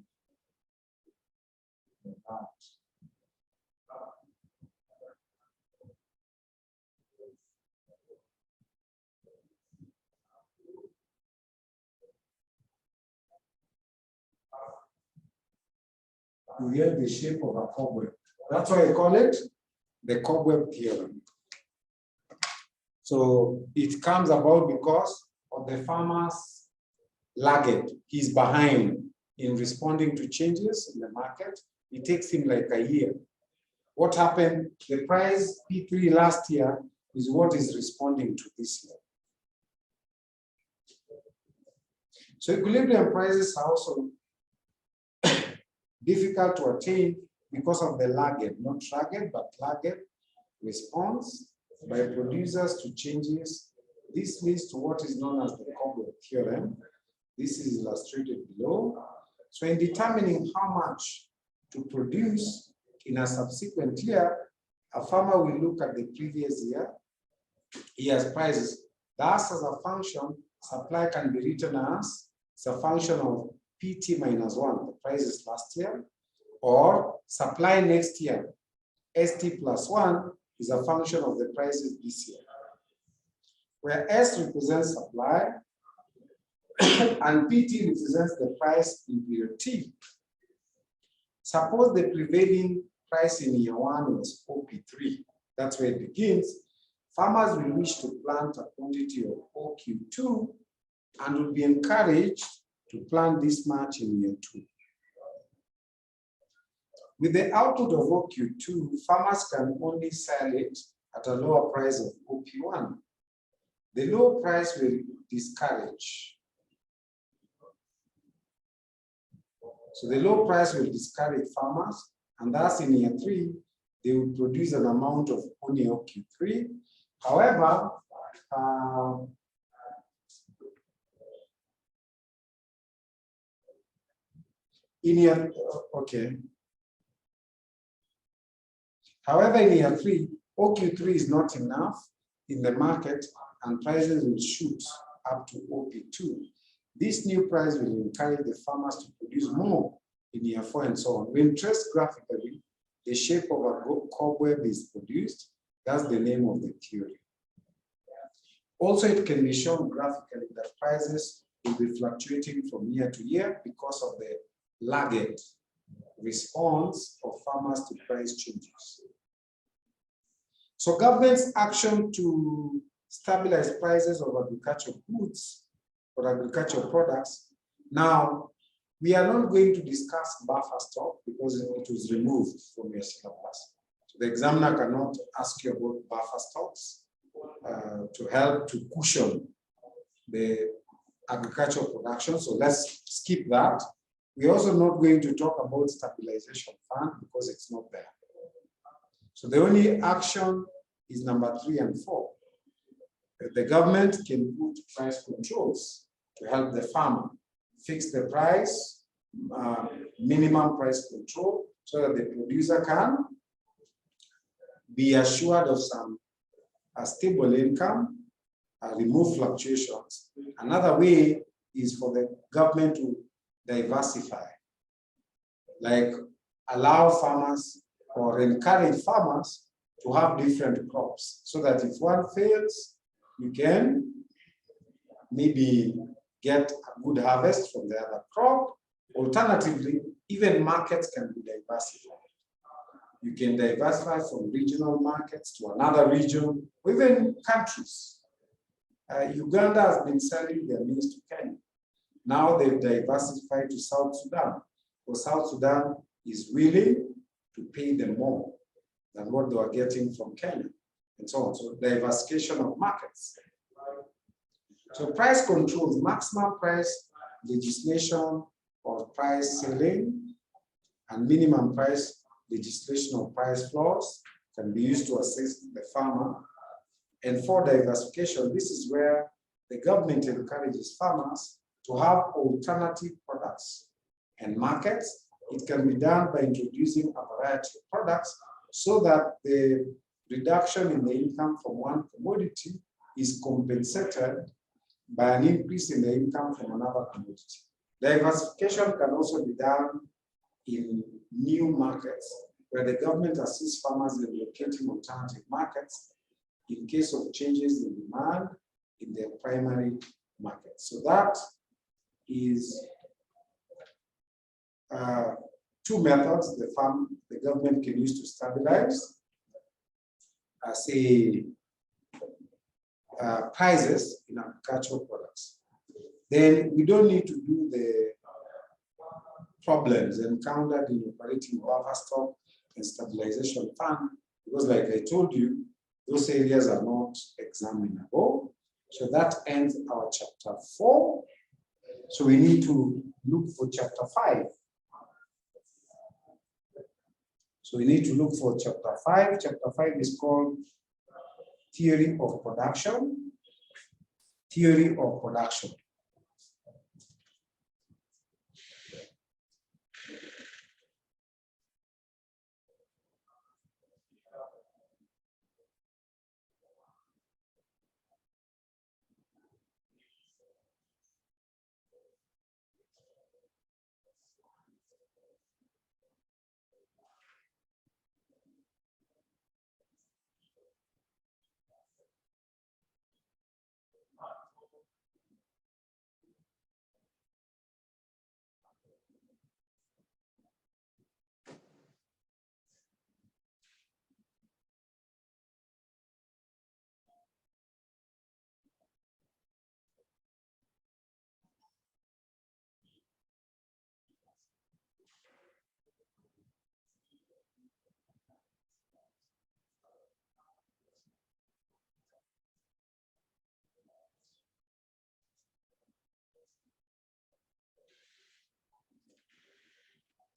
You get the shape of a cobweb. That's why I call it the Cobweb Theorem. So it comes about because of the farmer's lagged. He's behind in responding to changes in the market. It takes him like a year. What happened? The price P3 last year is what is responding to this year. So equilibrium prices are also difficult to attain because of the lagged, not ragged, but lagged response by producers to changes. This leads to what is known as the Combo Theorem. This is illustrated below. So in determining how much to produce in a subsequent year, a farmer will look at the previous year's prices. Thus, as a function, supply can be written as a function of PT minus 1, the prices last year, or supply next year, ST plus 1, is a function of the prices this year. where S represents supply and PT represents the price in period T. Suppose the prevailing price in year 1 was OP3. That's where it begins. Farmers will wish to plant a quantity of OQ2 and will be encouraged to plant this much in year 2. With the output of OQ2, farmers can only sell it at a lower price of OP1. The low price will discourage. So the low price will discourage farmers, and thus in year 3, they will produce an amount of only OQ3. However, in year 3, OQ3 is not enough in the market and prices will shoot up to OP2. This new price will encourage the farmers to produce more in year 4 and so on. When traced graphically, the shape of a cobweb is produced. That's the name of the theory. Also, it can be shown graphically that prices will be fluctuating from year to year because of the lagged response of farmers to price changes. So government's action to stabilize prices of agricultural goods or agricultural products. Now, we are not going to discuss buffer stock because it was removed from your syllabus. So the examiner cannot ask you about buffer stocks to help to cushion the agricultural production. So let's skip that. We're also not going to talk about stabilization fund because it's not there. So the only action is number 3 and 4. The government can put price controls to help the farmer fix the price, minimum price control, so that the producer can be assured of some stable income, remove fluctuations. Another way is for the government to diversify, like allow farmers or encourage farmers to have different crops, so that if one fails, you can maybe get a good harvest from the other crop. Alternatively, even markets can be diversified. You can diversify from regional markets to another region, or even countries. Uganda has been selling their maize to Kenya. Now they've diversified to South Sudan, because South Sudan is willing to pay them more than what they were getting from Kenya, and so on. So diversification of markets. So price controls, maximum price legislation or price ceiling, and minimum price legislation or price floors can be used to assist the farmer. And for diversification, this is where the government encourages farmers to have alternative products and markets. It can be done by introducing a variety of products so that the reduction in the income from one commodity is compensated by an increase in the income from another commodity. Diversification can also be done in new markets, where the government assists farmers in locating alternative markets in case of changes in demand in their primary market. So that is 2 methods the government can use to stabilize, prices in agricultural products. Then we don't need to do the problems encountered in operating buffer stock and stabilization fund, because like I told you, those areas are not examinable. So that ends our chapter 4. So we need to look for chapter 5. So we need to look for chapter 5. Chapter 5 is called Theory of Production. Theory of Production.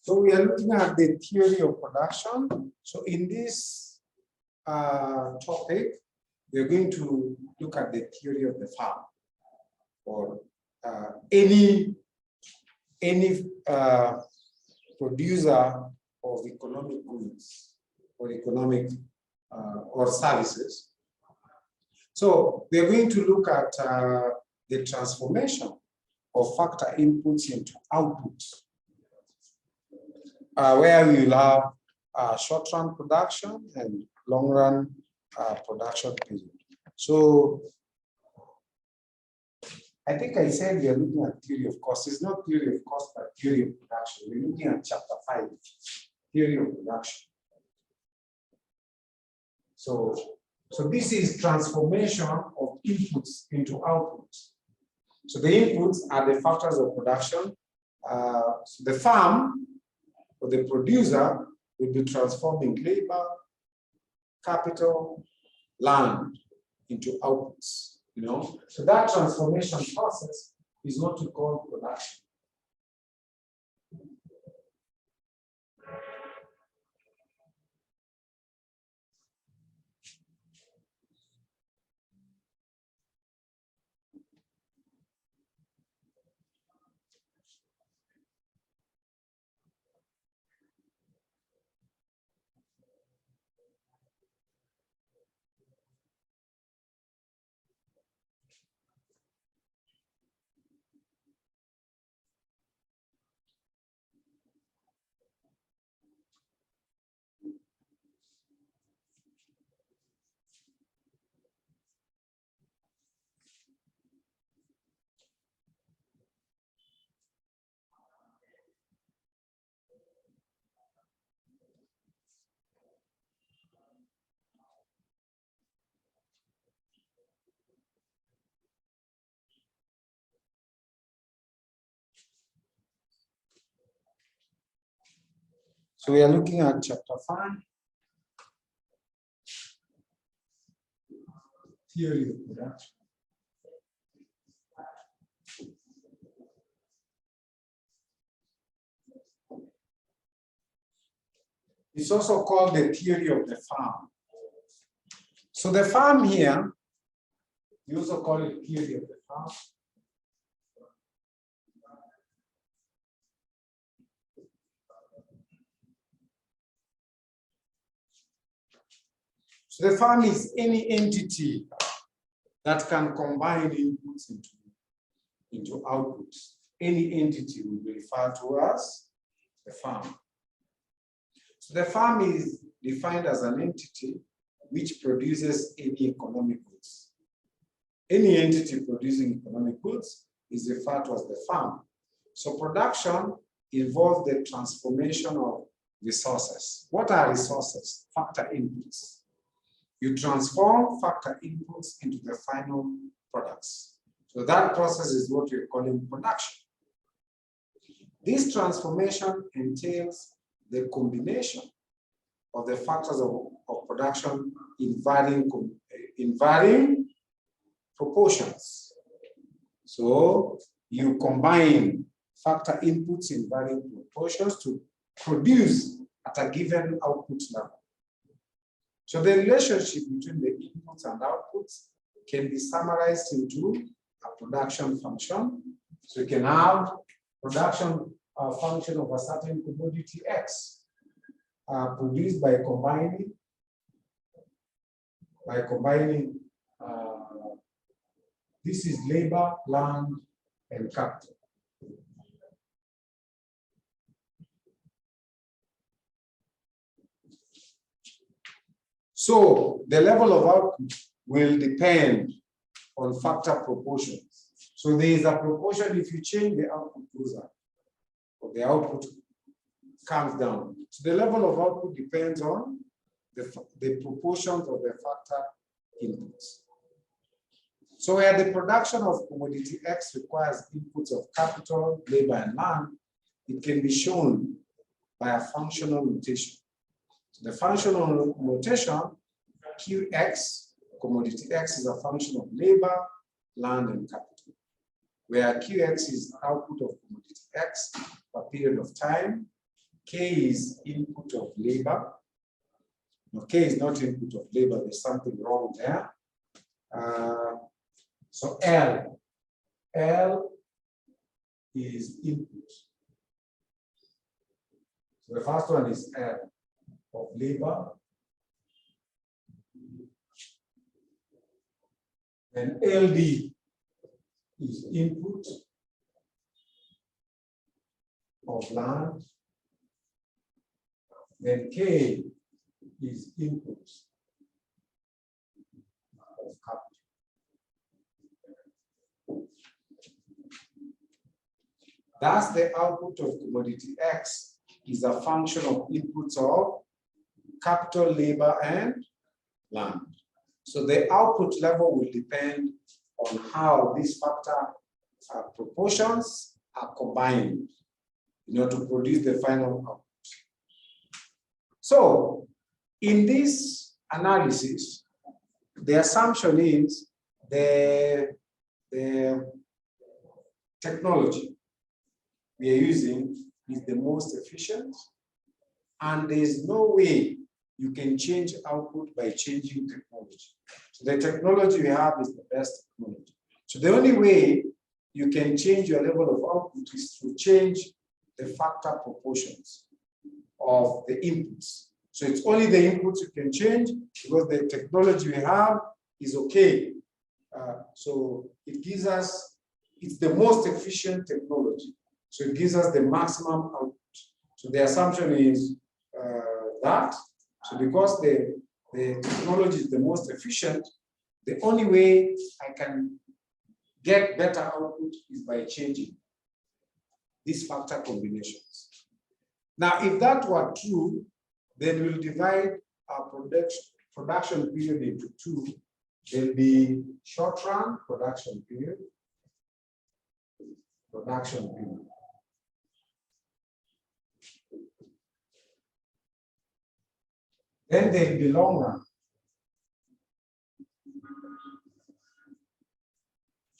So we are looking at the theory of production. So in this topic, we are going to look at the theory of the farm, or any producer of economic goods or economic or services. So we are going to look at the transformation of factor inputs into outputs, where we will have short-run production and long-run production period. So I think I said we are looking at theory of cost. It's not theory of cost, but theory of production. We're looking at chapter 5, theory of production. So this is transformation of inputs into outputs. So the inputs are the factors of production. So the farm or the producer will be transforming labor, capital, land into outputs. So that transformation process is what we call production. So we are looking at chapter 5, theory of production. It's also called the theory of the farm. So the farm here, we also call it theory of the farm. So the farm is any entity that can combine inputs into outputs. Any entity will be referred to as the farm. So the farm is defined as an entity which produces any economic goods. Any entity producing economic goods is referred to as the farm. So production involves the transformation of resources. What are resources? Factor inputs. You transform factor inputs into the final products. So that process is what we're calling production. This transformation entails the combination of the factors of production in varying proportions. So you combine factor inputs in varying proportions to produce at a given output level. So the relationship between the inputs and outputs can be summarized into a production function. So you can have production function of a certain commodity X produced by combining this is labor, land, and capital. So the level of output will depend on factor proportions. So there is a proportion. If you change, the output goes up, or the output comes down. So the level of output depends on the proportions of the factor inputs. So where the production of commodity X requires inputs of capital, labor, and land, it can be shown by a functional notation. So the functional notation, QX, commodity X is a function of labor, land, and capital, where QX is output of commodity X for a period of time, K is input of labor. No, K is not input of labor. There's something wrong there. So L is input. So the first one is L of labor. Then LD is input of land. Then K is input of capital. Thus, the output of commodity X is a function of inputs of capital, labor, and land. So the output level will depend on how these factor proportions are combined in order to produce the final output. So in this analysis, the assumption is the technology we are using is the most efficient, and there is no way you can change output by changing technology. So the technology we have is the best technology. So the only way you can change your level of output is to change the factor proportions of the inputs. So it's only the inputs you can change because the technology we have is okay. So it gives us, it's the most efficient technology. So it gives us the maximum output. So the assumption is that. So because the technology is the most efficient, the only way I can get better output is by changing these factor combinations. Now, if that were true, then we'll divide our production period into two. There'll be short-run production period, Then there'll be long-run.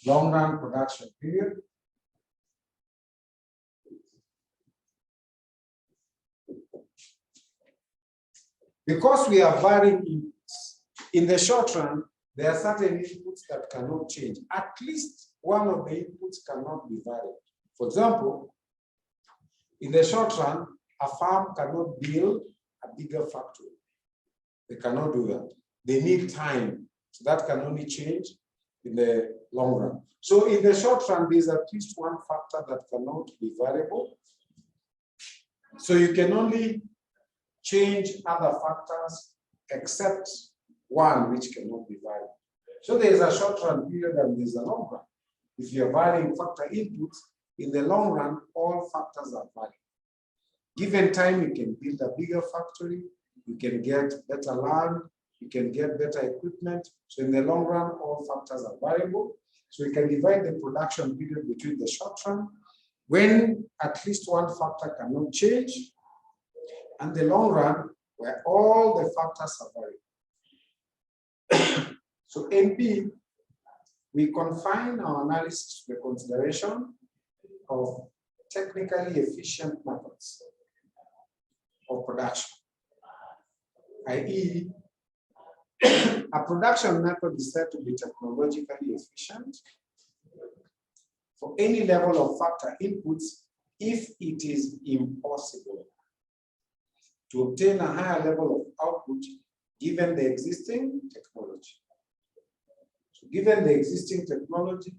Long-run production period. Because we are varying inputs, in the short run, there are certain inputs that cannot change. At least one of the inputs cannot be varied. For example, in the short run, a farm cannot build a bigger factory. They cannot do that. They need time. So that can only change in the long run. So in the short run, there's at least one factor that cannot be variable. So you can only change other factors except one which cannot be varied. So there's a short run period and there's a long run. If you're varying factor inputs, in the long run, all factors are varied. Given time, you can build a bigger factory, you can get better land, you can get better equipment. So in the long run, all factors are variable. So we can divide the production period between the short run, when at least one factor cannot change, and the long run, where all the factors are varied. So NP, we confine our analysis to the consideration of technically efficient methods of production, i.e., a production method is said to be technologically efficient for any level of factor inputs if it is impossible to obtain a higher level of output given the existing technology. So given the existing technology,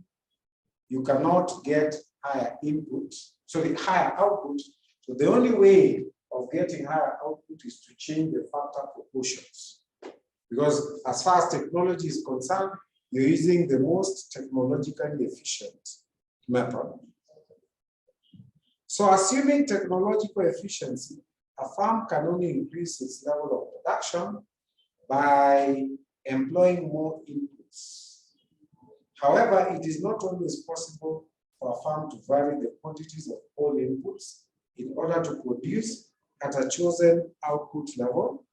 you cannot get higher higher output. So the only way of getting higher output is to change the factor proportions. Because as far as technology is concerned, you're using the most technologically efficient method. So assuming technological efficiency, a farm can only increase its level of production by employing more inputs. However, it is not always possible for a farm to vary the quantities of all inputs in order to produce at a chosen output level.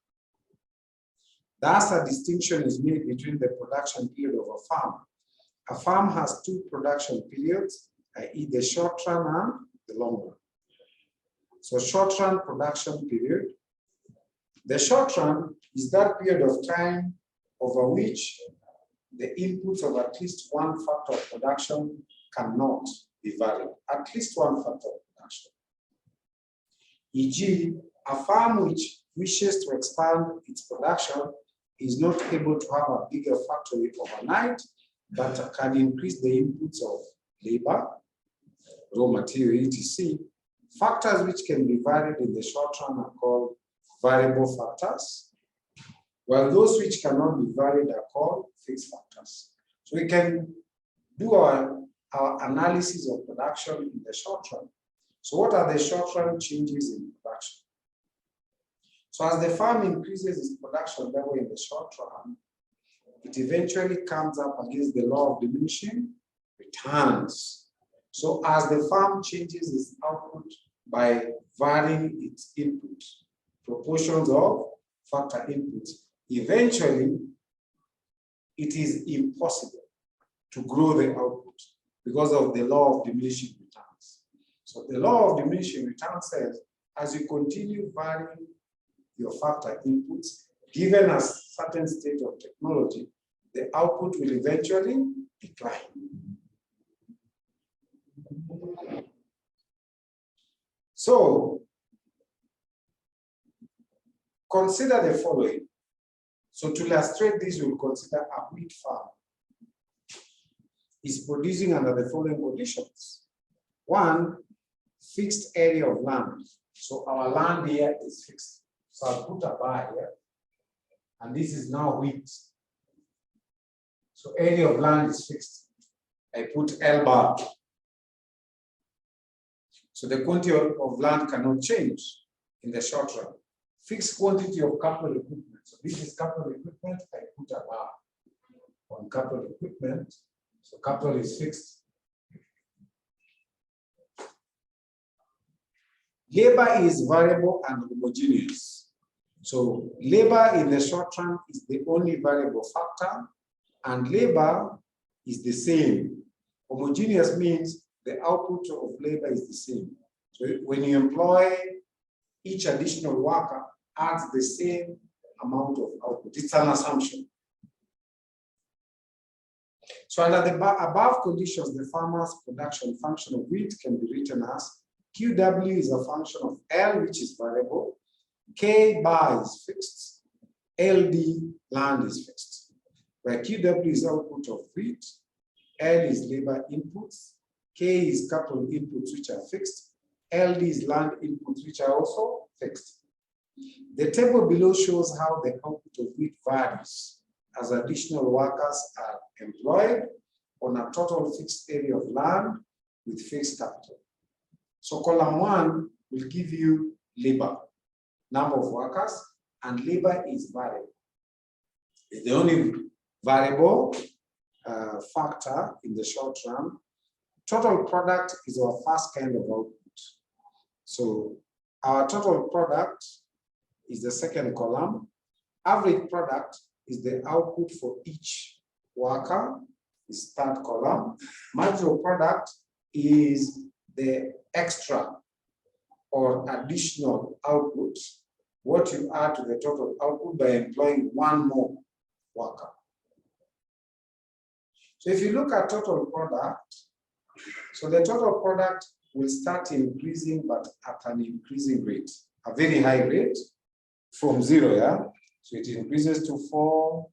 Thus, a distinction is made between the production period of a farm. A farm has two production periods, i.e. the short run and the long run. So short run production period. The short run is that period of time over which the inputs of at least one factor of production cannot be varied. At least one factor of production. E.g., a farm which wishes to expand its production is not able to have a bigger factory overnight, but can increase the inputs of labor, raw material, etc. Factors which can be varied in the short run are called variable factors, while those which cannot be varied are called fixed factors. So we can do our analysis of production in the short run. So what are the short run changes in production? So as the farm increases its production level in the short run, it eventually comes up against the law of diminishing returns. So as the farm changes its output by varying its input, proportions of factor inputs, eventually it is impossible to grow the output because of the law of diminishing returns. So the law of diminishing returns says, as you continue varying your factor inputs, given a certain state of technology, the output will eventually decline. So consider the following. So to illustrate this, we'll consider a wheat farm is producing under the following conditions. One, fixed area of land. So our land here is fixed. So I'll put a bar here, and this is now wheat. So area of land is fixed. I put L bar. So the quantity of land cannot change in the short run. Fixed quantity of capital equipment. So this is capital equipment. I put a bar on capital equipment. So capital is fixed. Labor is variable and homogeneous. So labor in the short run is the only variable factor, and labor is the same. Homogeneous means the output of labor is the same. So when you employ, each additional worker adds the same amount of output. It's an assumption. So under the above conditions, the farmer's production function of wheat can be written as QW is a function of L, which is variable, K bar is fixed, LD land is fixed, where QW is output of wheat, L is labor inputs, K is capital inputs which are fixed, LD is land inputs which are also fixed. The table below shows how the output of wheat varies as additional workers are employed on a total fixed area of land with fixed capital. So column 1 will give you labor, number of workers, and labor is variable. It's the only variable factor in the short run. Total product is our first kind of output. So our total product is the second column. Average product is the output for each worker, is third column. Marginal product is the extra or additional output, what you add to the total output by employing one more worker. So if you look at total product, so the total product will start increasing, but at an increasing rate, a very high rate from 0, yeah? So it increases to 4,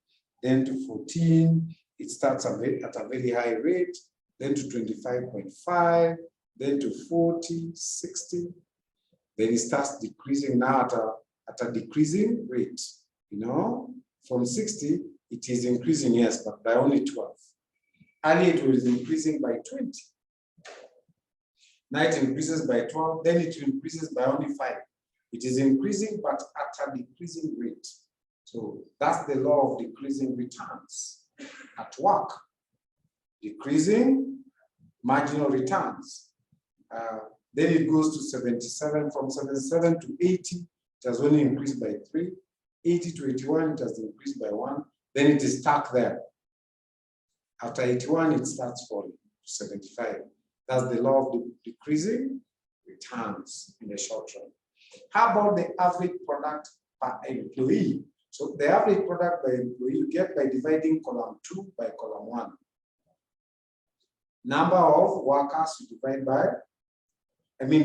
then to 14, it starts at a very high rate, then to 25.5, then to 40, 60, then it starts decreasing now at a decreasing rate, you know? From 60, it is increasing, yes, but by only 12. Earlier it was increasing by 20. Now it increases by 12, then it increases by only 5. It is increasing, but at a decreasing rate. So that's the law of decreasing returns at work. Decreasing marginal returns. Then it goes to 77, from 77 to 80, it has only increased by 3. 80 to 81, it has increased by 1. Then it is stuck there. After 81, it starts falling to 75. That's the law of decreasing returns in the short run. How about the average product per employee? So the average product by employee you get by dividing column 2 by column 1. Number of workers you divide by,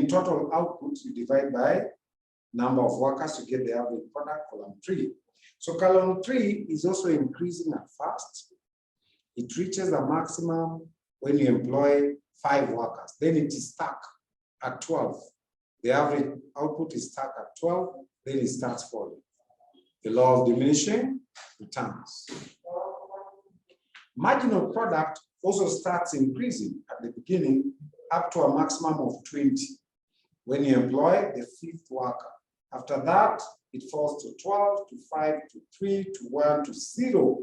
total output you divide by number of workers to get the average product, column 3. So column 3 is also increasing at first. It reaches the maximum when you employ 5 workers. Then it is stuck at 12. The average output is stuck at 12, then it starts falling. The law of diminishing returns. Marginal product also starts increasing at the beginning up to a maximum of 20 when you employ the 5th worker. After that, it falls to 12, to 5, to 3, to 1, to 0.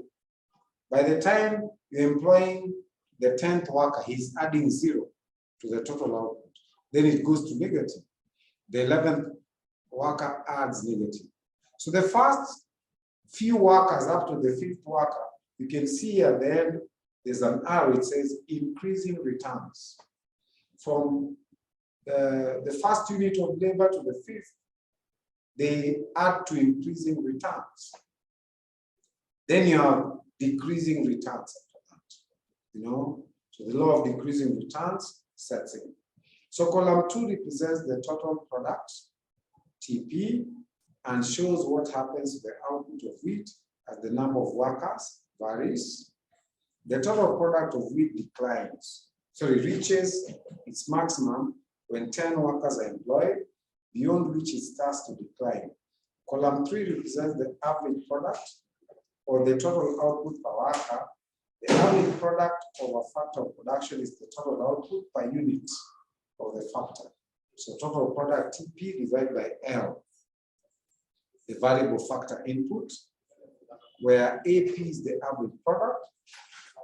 By the time you're employing the 10th worker, he's adding 0 to the total output. Then it goes to negative. The 11th worker adds negative. So the first few workers up to the 5th worker, you can see at the end, there's an arrow, it says increasing returns. From the first unit of labor to the 5th, they add to increasing returns. Then you have decreasing returns after that, So the law of decreasing returns sets in. So column 2 represents the total product, TP, and shows what happens to the output of wheat as the number of workers varies. The total product of wheat reaches its maximum when 10 workers are employed, beyond which it starts to decline. Column 3 represents the average product or the total output per worker. The average product of a factor of production is the total output per unit of the factor. So total product TP divided by L, the variable factor input, where AP is the average product,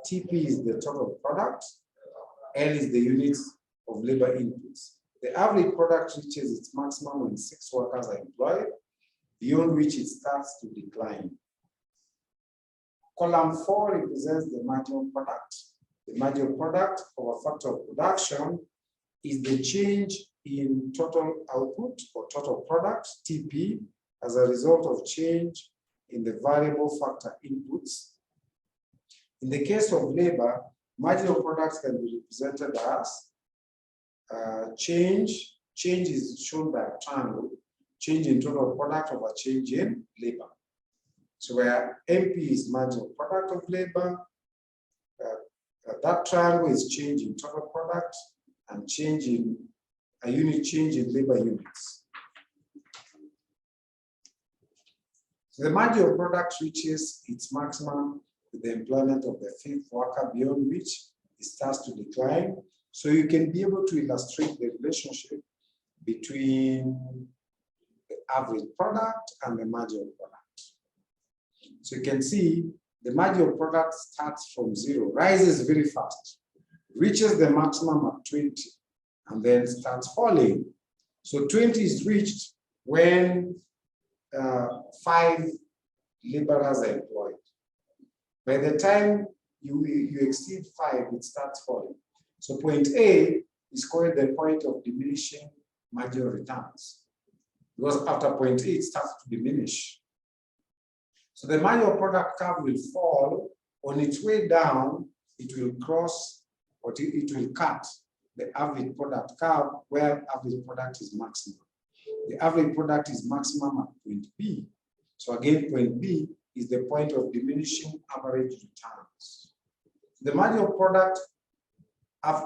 TP is the total product, L is the units of labor inputs. The average product reaches its maximum when 6 workers are employed, beyond which it starts to decline. Column 4 represents the marginal product. The marginal product of a factor of production is the change in total output or total product, TP, as a result of change in the variable factor inputs. In the case of labor, marginal products can be represented as change is shown by a triangle, change in total product over change in labor. So where MP is marginal product of labor, that triangle is change in total product and change in a unit change in labor units. So the marginal product reaches its maximum with the employment of the 5th worker, beyond which it starts to decline. So you can be able to illustrate the relationship between the average product and the marginal product. So you can see the marginal product starts from 0, rises very fast, reaches the maximum at 20, and then starts falling. So 20 is reached when 5 laborers are employed. By the time you exceed 5, it starts falling. So point A is called the point of diminishing marginal returns, because after point A, it starts to diminish. So the marginal product curve will fall. On its way down, it will cross, or it will cut the average product curve where average product is maximum. The average product is maximum at point B. So again, point B is the point of diminishing average returns. The marginal product,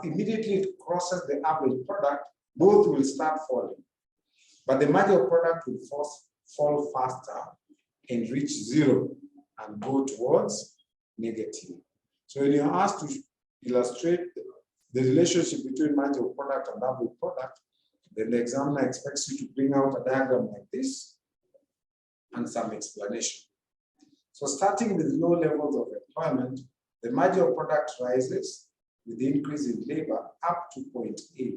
immediately it crosses the average product, both will start falling. But the marginal product will fall faster and reach 0 and go towards negative. So when you're asked to illustrate the relationship between marginal product and average product, then the examiner expects you to bring out a diagram like this and some explanation. So starting with low levels of employment, the marginal product rises with the increase in labor up to point A.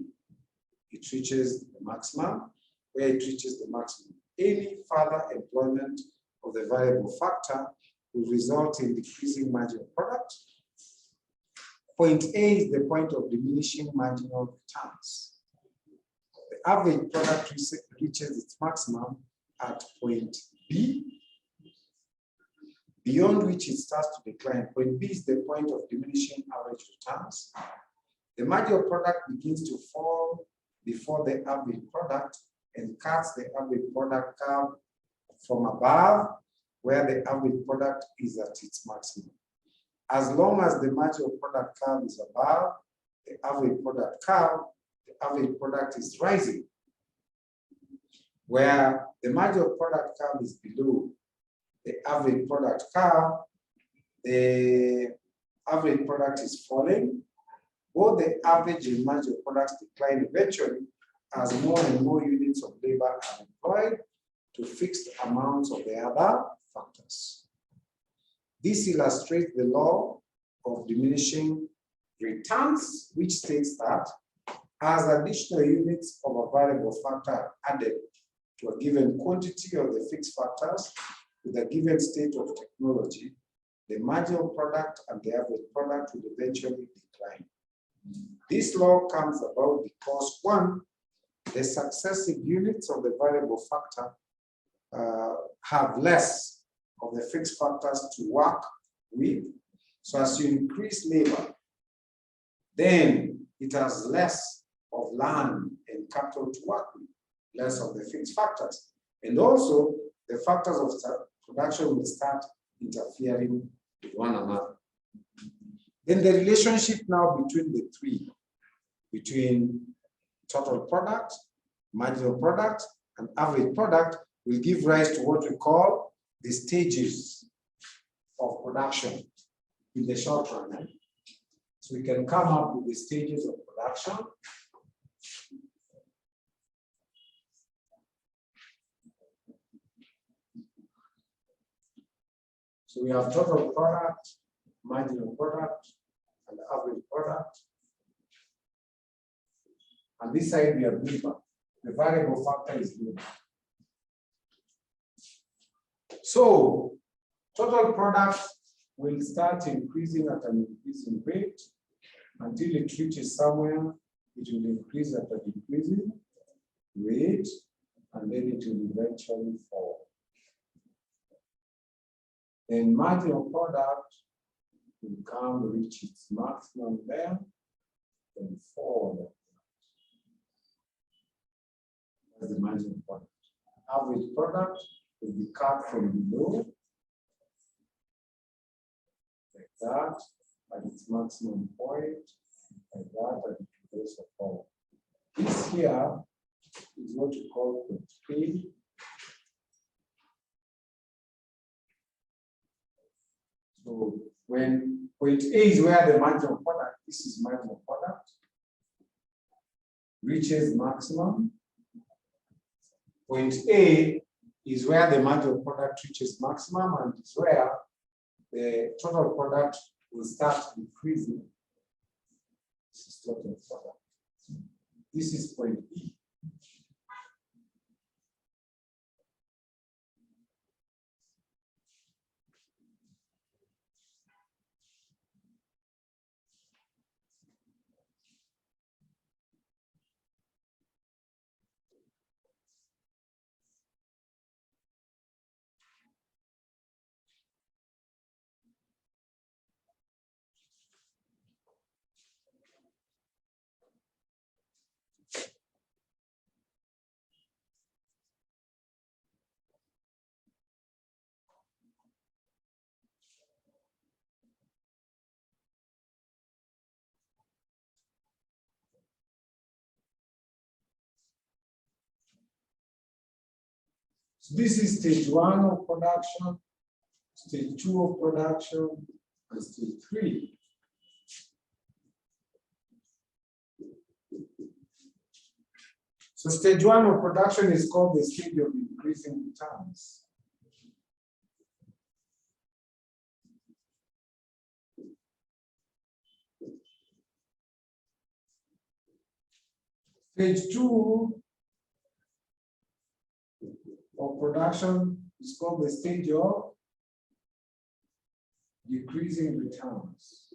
It reaches the maximum. Where it reaches the maximum, any further employment of the variable factor will result in decreasing marginal product. Point A is the point of diminishing marginal returns. The average product reaches its maximum at point B, beyond which it starts to decline. Point B is the point of diminishing average returns. The marginal product begins to fall before the average product and cuts the average product curve from above, where the average product is at its maximum. As long as the marginal product curve is above the average product curve, the average product is rising. Where the marginal product curve is below the average product curve, the average product is falling. Both the average and marginal products decline eventually as more and more units of labor are employed to fixed amounts of the other factors. This illustrates the law of diminishing returns, which states that as additional units of a variable factor are added to a given quantity of the fixed factors with a given state of technology, the marginal product and the average product will eventually decline. This law comes about because, one, the successive units of the variable factor have less of the fixed factors to work with. So as you increase labor, then it has less of land and capital to work with, less of the fixed factors. And also, the factors of production will start interfering with one another. Then the relationship now between the three, between total product, marginal product, and average product will give rise to what we call the stages of production in the short run. So we can come up with the stages of production. So we have total product, marginal product, and average product. On this side, we have labor. The variable factor is labor. So total product will start increasing at an increasing rate until it reaches somewhere. It will increase at an increasing rate, and then it will eventually fall. Then marginal product will come, reach its maximum there, and fall. That's the marginal product. Average product will be cut from below, like that, at its maximum point, like that, and it will also fall. This here is what we call point A. So when point A is where the marginal product, this is marginal product, reaches maximum. Point A is where the marginal product reaches maximum, and is where the total product will start increasing. This is total product. This is point B. So this is stage 1 of production, stage 2 of production, and stage 3. So stage 1 of production is called the stage of increasing returns. Stage 2 of production is called the stage of decreasing returns.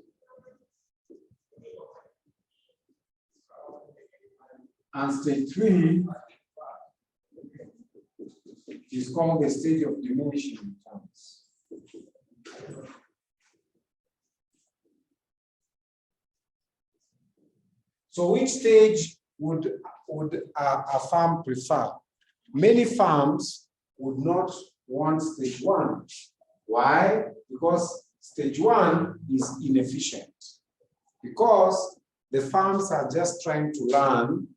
And stage 3 is called the stage of diminishing returns. So which stage would a firm prefer? Many firms would not want stage 1. Why? Because stage 1 is inefficient. Because the firms are just trying to learn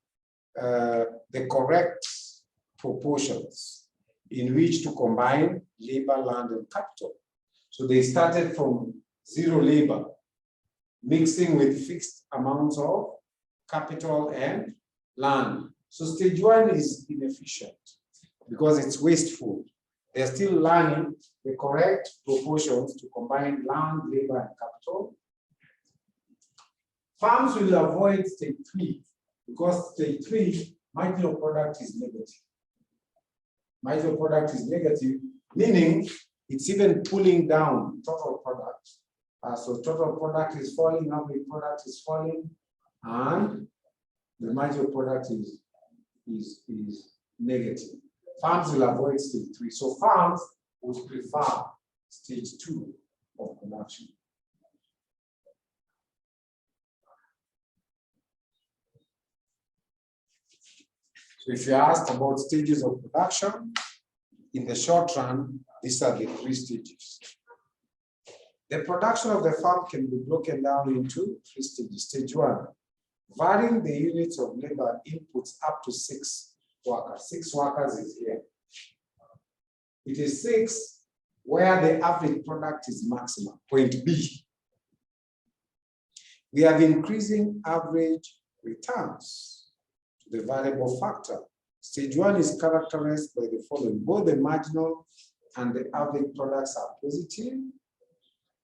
the correct proportions in which to combine labor, land, and capital. So they started from 0 labor, mixing with fixed amounts of capital and land. So stage 1 is inefficient because it's wasteful. They're still learning the correct proportions to combine land, labor, and capital. Firms will avoid stage 3 because stage 3, marginal product is negative. Marginal product is negative, meaning it's even pulling down total product. So total product is falling, average product is falling, and the marginal product is negative. Firms will avoid stage 3. So firms would prefer stage 2 of production. So if you asked about stages of production, in the short run, these are the 3 stages. The production of the firm can be broken down into 3 stages. Stage 1, varying the units of labor inputs up to 6 workers. 6 workers is here. It is 6 where the average product is maximum, point B. We have increasing average returns to the variable factor. Stage 1 is characterized by the following. Both the marginal and the average products are positive.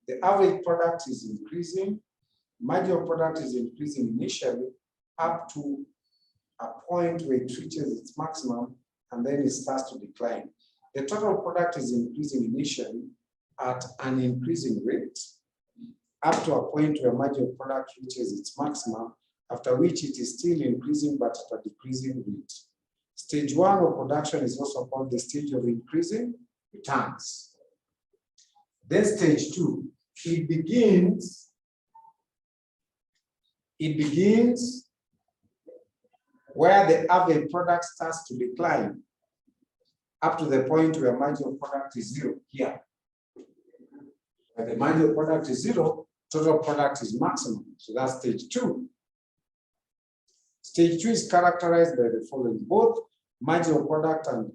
The average product is increasing. Marginal product is increasing initially up to a point where it reaches its maximum and then it starts to decline. The total product is increasing initially at an increasing rate up to a point where marginal product reaches its maximum, after which it is still increasing but at a decreasing rate. Stage 1 of production is also called the stage of increasing returns. Then stage 2, it begins where the average product starts to decline up to the point where marginal product is 0 here. When the marginal product is 0, total product is maximum. So that's stage 2. Stage 2 is characterized by the following. Both marginal product and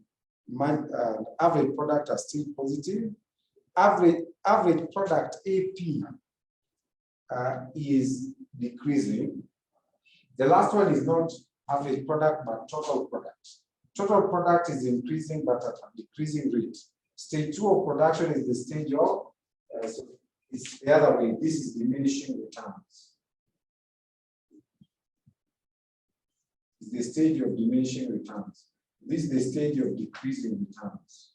average product are still positive. Average product AP is decreasing. The last one is not average product, but total product. Total product is increasing, but at a decreasing rate. Stage 2 of production is the stage of, so it's the other way. This is diminishing returns. It's the stage of diminishing returns. This is the stage of decreasing returns.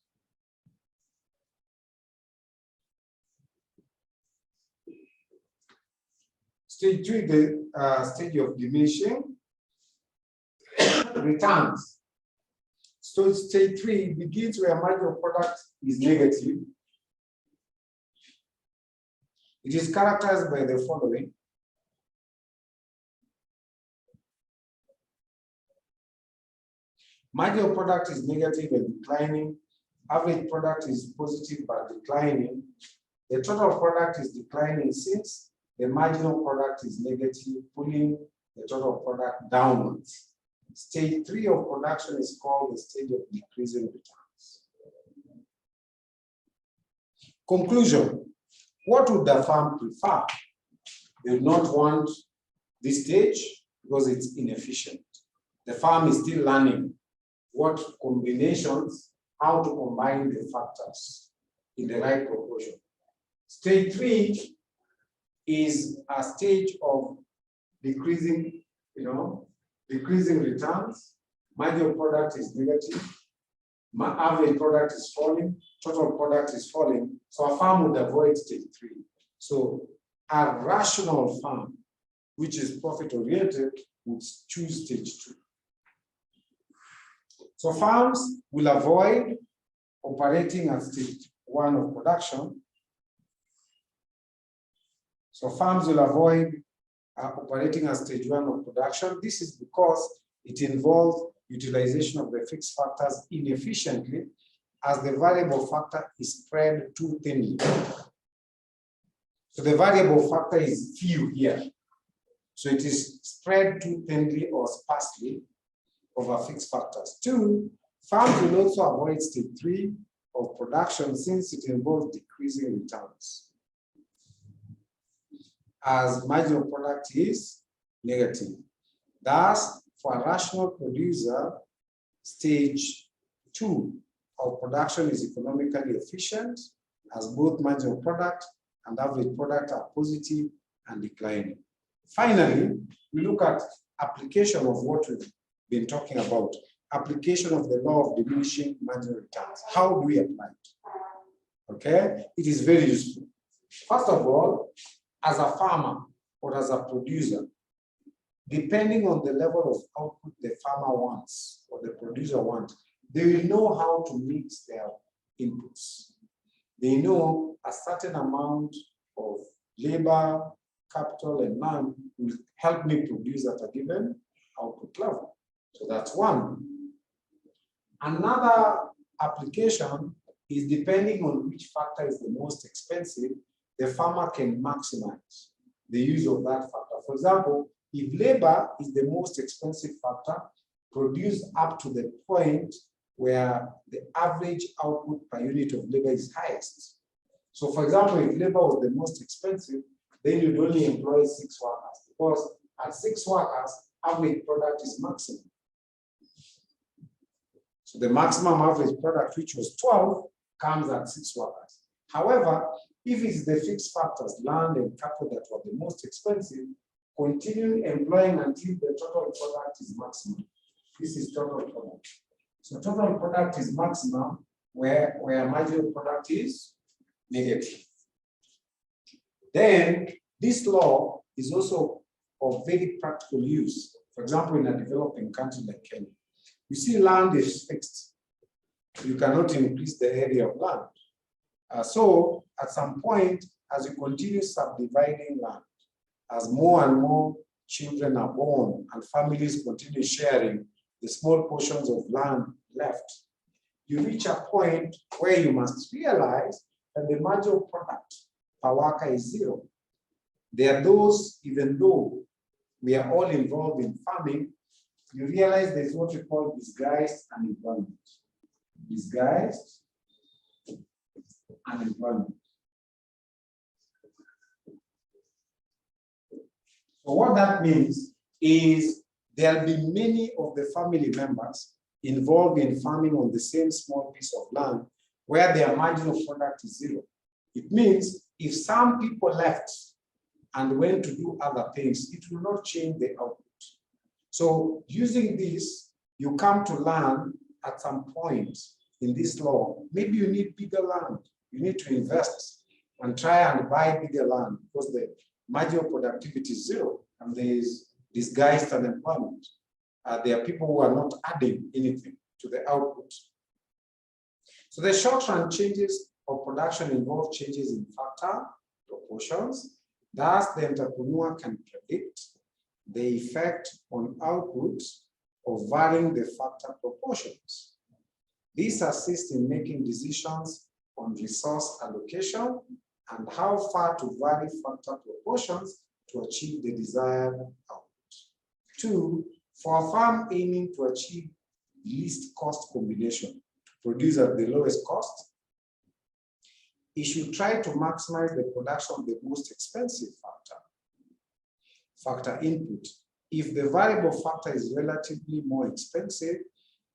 Stage 2 is the stage of diminishing returns. So stage 3 begins where marginal product is negative. It is characterized by the following. Marginal product is negative and declining. Average product is positive but declining. The total product is declining since the marginal product is negative, pulling the total product downwards. Stage 3 of production is called the stage of decreasing returns. Conclusion. What would the firm prefer? They would not want this stage because it's inefficient. The firm is still learning what combinations, how to combine the factors in the right proportion. Stage 3 is a stage of decreasing, decreasing returns. Marginal product is negative. Average product is falling. Total product is falling. So a firm would avoid stage 3. So a rational firm, which is profit-oriented, would choose stage 2. So farms will avoid operating at stage 1 of production. So farms will avoid operating at stage 1 of production. This is because it involves utilization of the fixed factors inefficiently, as the variable factor is spread too thinly. So the variable factor is few here. So it is spread too thinly or sparsely over fixed factors. 2, farms will also avoid stage 3 of production since it involves decreasing returns, as margin of product is negative. Thus, for a rational producer, stage 2 of production is economically efficient, as both margin of product and average product are positive and declining. Finally, we look at application of what we've been talking about, application of the law of diminishing marginal returns. How do we apply it? Okay, it is very useful. First of all, as a farmer or as a producer, depending on the level of output the farmer wants or the producer wants, they will know how to mix their inputs. They know a certain amount of labor, capital, and land will help me produce at a given output level. So that's one. Another application is depending on which factor is the most expensive, the farmer can maximize the use of that factor. For example, if labor is the most expensive factor, produce up to the point where the average output per unit of labor is highest. So for example, if labor was the most expensive, then you'd only employ 6 workers, because at 6 workers, average product is maximum. So the maximum average product, which was 12, comes at 6 workers. However, if it's the fixed factors, land and capital, that were the most expensive, continue employing until the total product is maximum. This is total product. So total product is maximum where marginal product is negative. Then this law is also of very practical use. For example, in a developing country like Kenya, you see land is fixed. You cannot increase the area of land. So at some point, as you continue subdividing land, as more and more children are born and families continue sharing the small portions of land left, you reach a point where you must realize that the marginal product per worker is 0. There are those, even though we are all involved in farming, you realize there's what we call disguised unemployment. Disguised unemployment. So what that means is there'll be many of the family members involved in farming on the same small piece of land where their marginal product is 0. It means if some people left and went to do other things, it will not change the output. So using this, you come to learn at some point in this law, maybe you need bigger land. You need to invest and try and buy bigger land because the marginal productivity is 0 and there is disguised unemployment. There are people who are not adding anything to the output. So the short-run changes of production involve changes in factor proportions. Thus, the entrepreneur can predict the effect on output of varying the factor proportions. This assists in making decisions on resource allocation and how far to vary factor proportions to achieve the desired output. 2, for a farm aiming to achieve least cost combination to produce at the lowest cost, it should try to maximize the production of the most expensive factor input. If the variable factor is relatively more expensive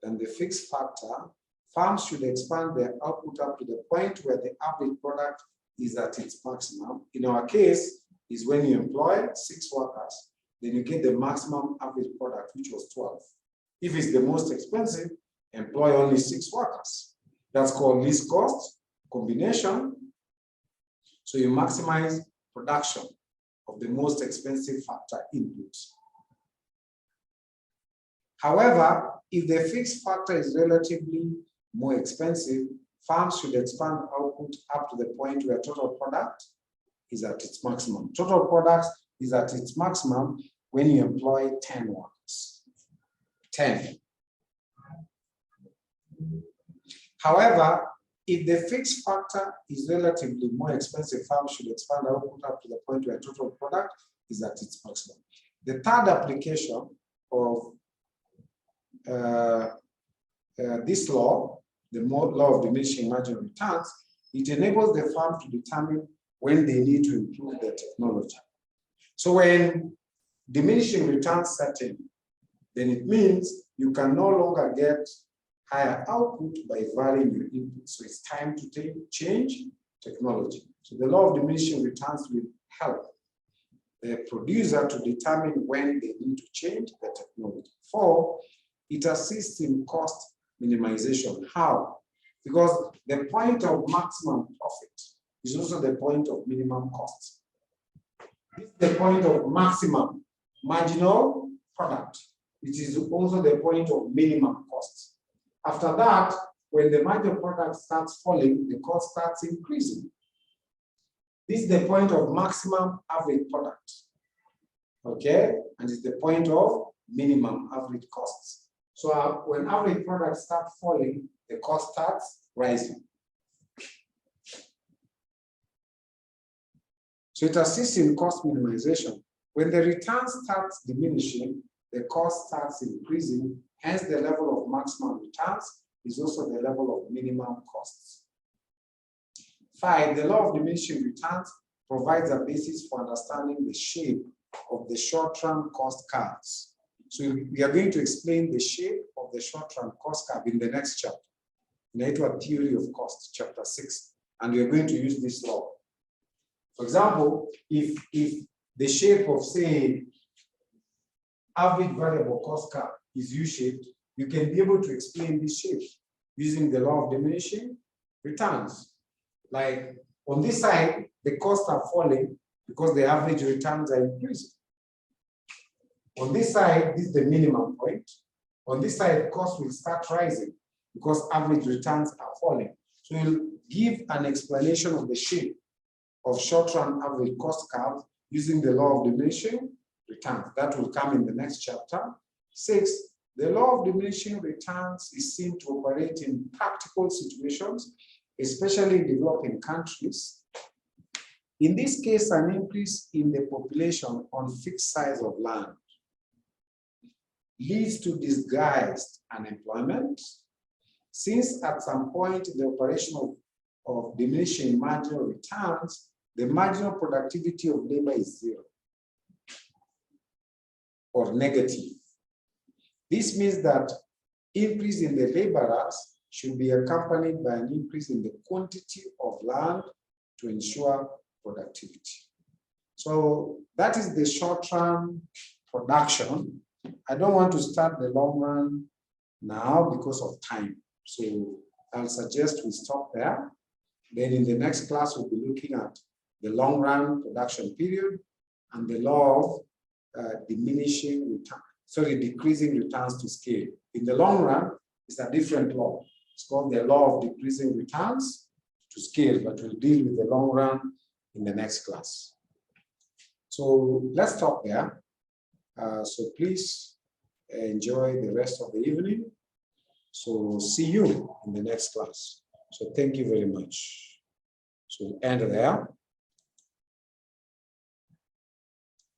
than the fixed factor, farms should expand their output up to the point where the average product is at its maximum. In our case, is when you employ 6 workers, then you get the maximum average product, which was 12. If it's the most expensive, employ only 6 workers. That's called least cost combination. So you maximize production of the most expensive factor input. However, if the fixed factor is relatively more expensive, firms should expand output up to the point where total product is at its maximum. Total product is at its maximum when you employ 10 workers. 10. However, if the fixed factor is relatively more expensive, firms should expand output up to the point where total product is at its maximum. The third application of this law, the law of diminishing marginal returns, it enables the firm to determine when they need to improve their technology. So when diminishing returns set in, then it means you can no longer get higher output by varying your input. So it's time to change technology. So the law of diminishing returns will help the producer to determine when they need to change the technology. 4, it assists in cost minimization. How? Because the point of maximum profit is also the point of minimum cost. This is the point of maximum marginal product. It is also the point of minimum cost. After that, when the marginal product starts falling, the cost starts increasing. This is the point of maximum average product. Okay? And it's the point of minimum average costs. So when average products start falling, the cost starts rising. So it assists in cost minimization. When the return starts diminishing, the cost starts increasing. Hence, the level of maximum returns is also the level of minimum costs. 5, the law of diminishing returns provides a basis for understanding the shape of the short-term cost curves. So we are going to explain the shape of the short-term cost curve in the next chapter, Untitled Theory of Cost, chapter 6, and we are going to use this law. For example, if the shape of, say, average variable cost curve is U-shaped, you can be able to explain this shape using the law of diminishing returns. Like on this side, the costs are falling because the average returns are increasing. On this side, this is the minimum point. On this side, costs will start rising because average returns are falling. So we'll give an explanation of the shape of short-run average cost curve using the law of diminishing returns. That will come in the next chapter. 6, the law of diminishing returns is seen to operate in practical situations, especially in developing countries. In this case, an increase in the population on fixed size of land leads to disguised unemployment, since at some point in the operation of diminishing marginal returns, the marginal productivity of labor is 0 or negative. This means that increase in the laborers should be accompanied by an increase in the quantity of land to ensure productivity. So that is the short-term production. I don't want to start the long run now because of time. So I'll suggest we stop there. Then in the next class, we'll be looking at the long run production period and the law of decreasing returns to scale. In the long run, it's a different law. It's called the law of decreasing returns to scale, but we'll deal with the long run in the next class. So let's stop there. So please enjoy the rest of the evening. So see you in the next class. So thank you very much. So end there.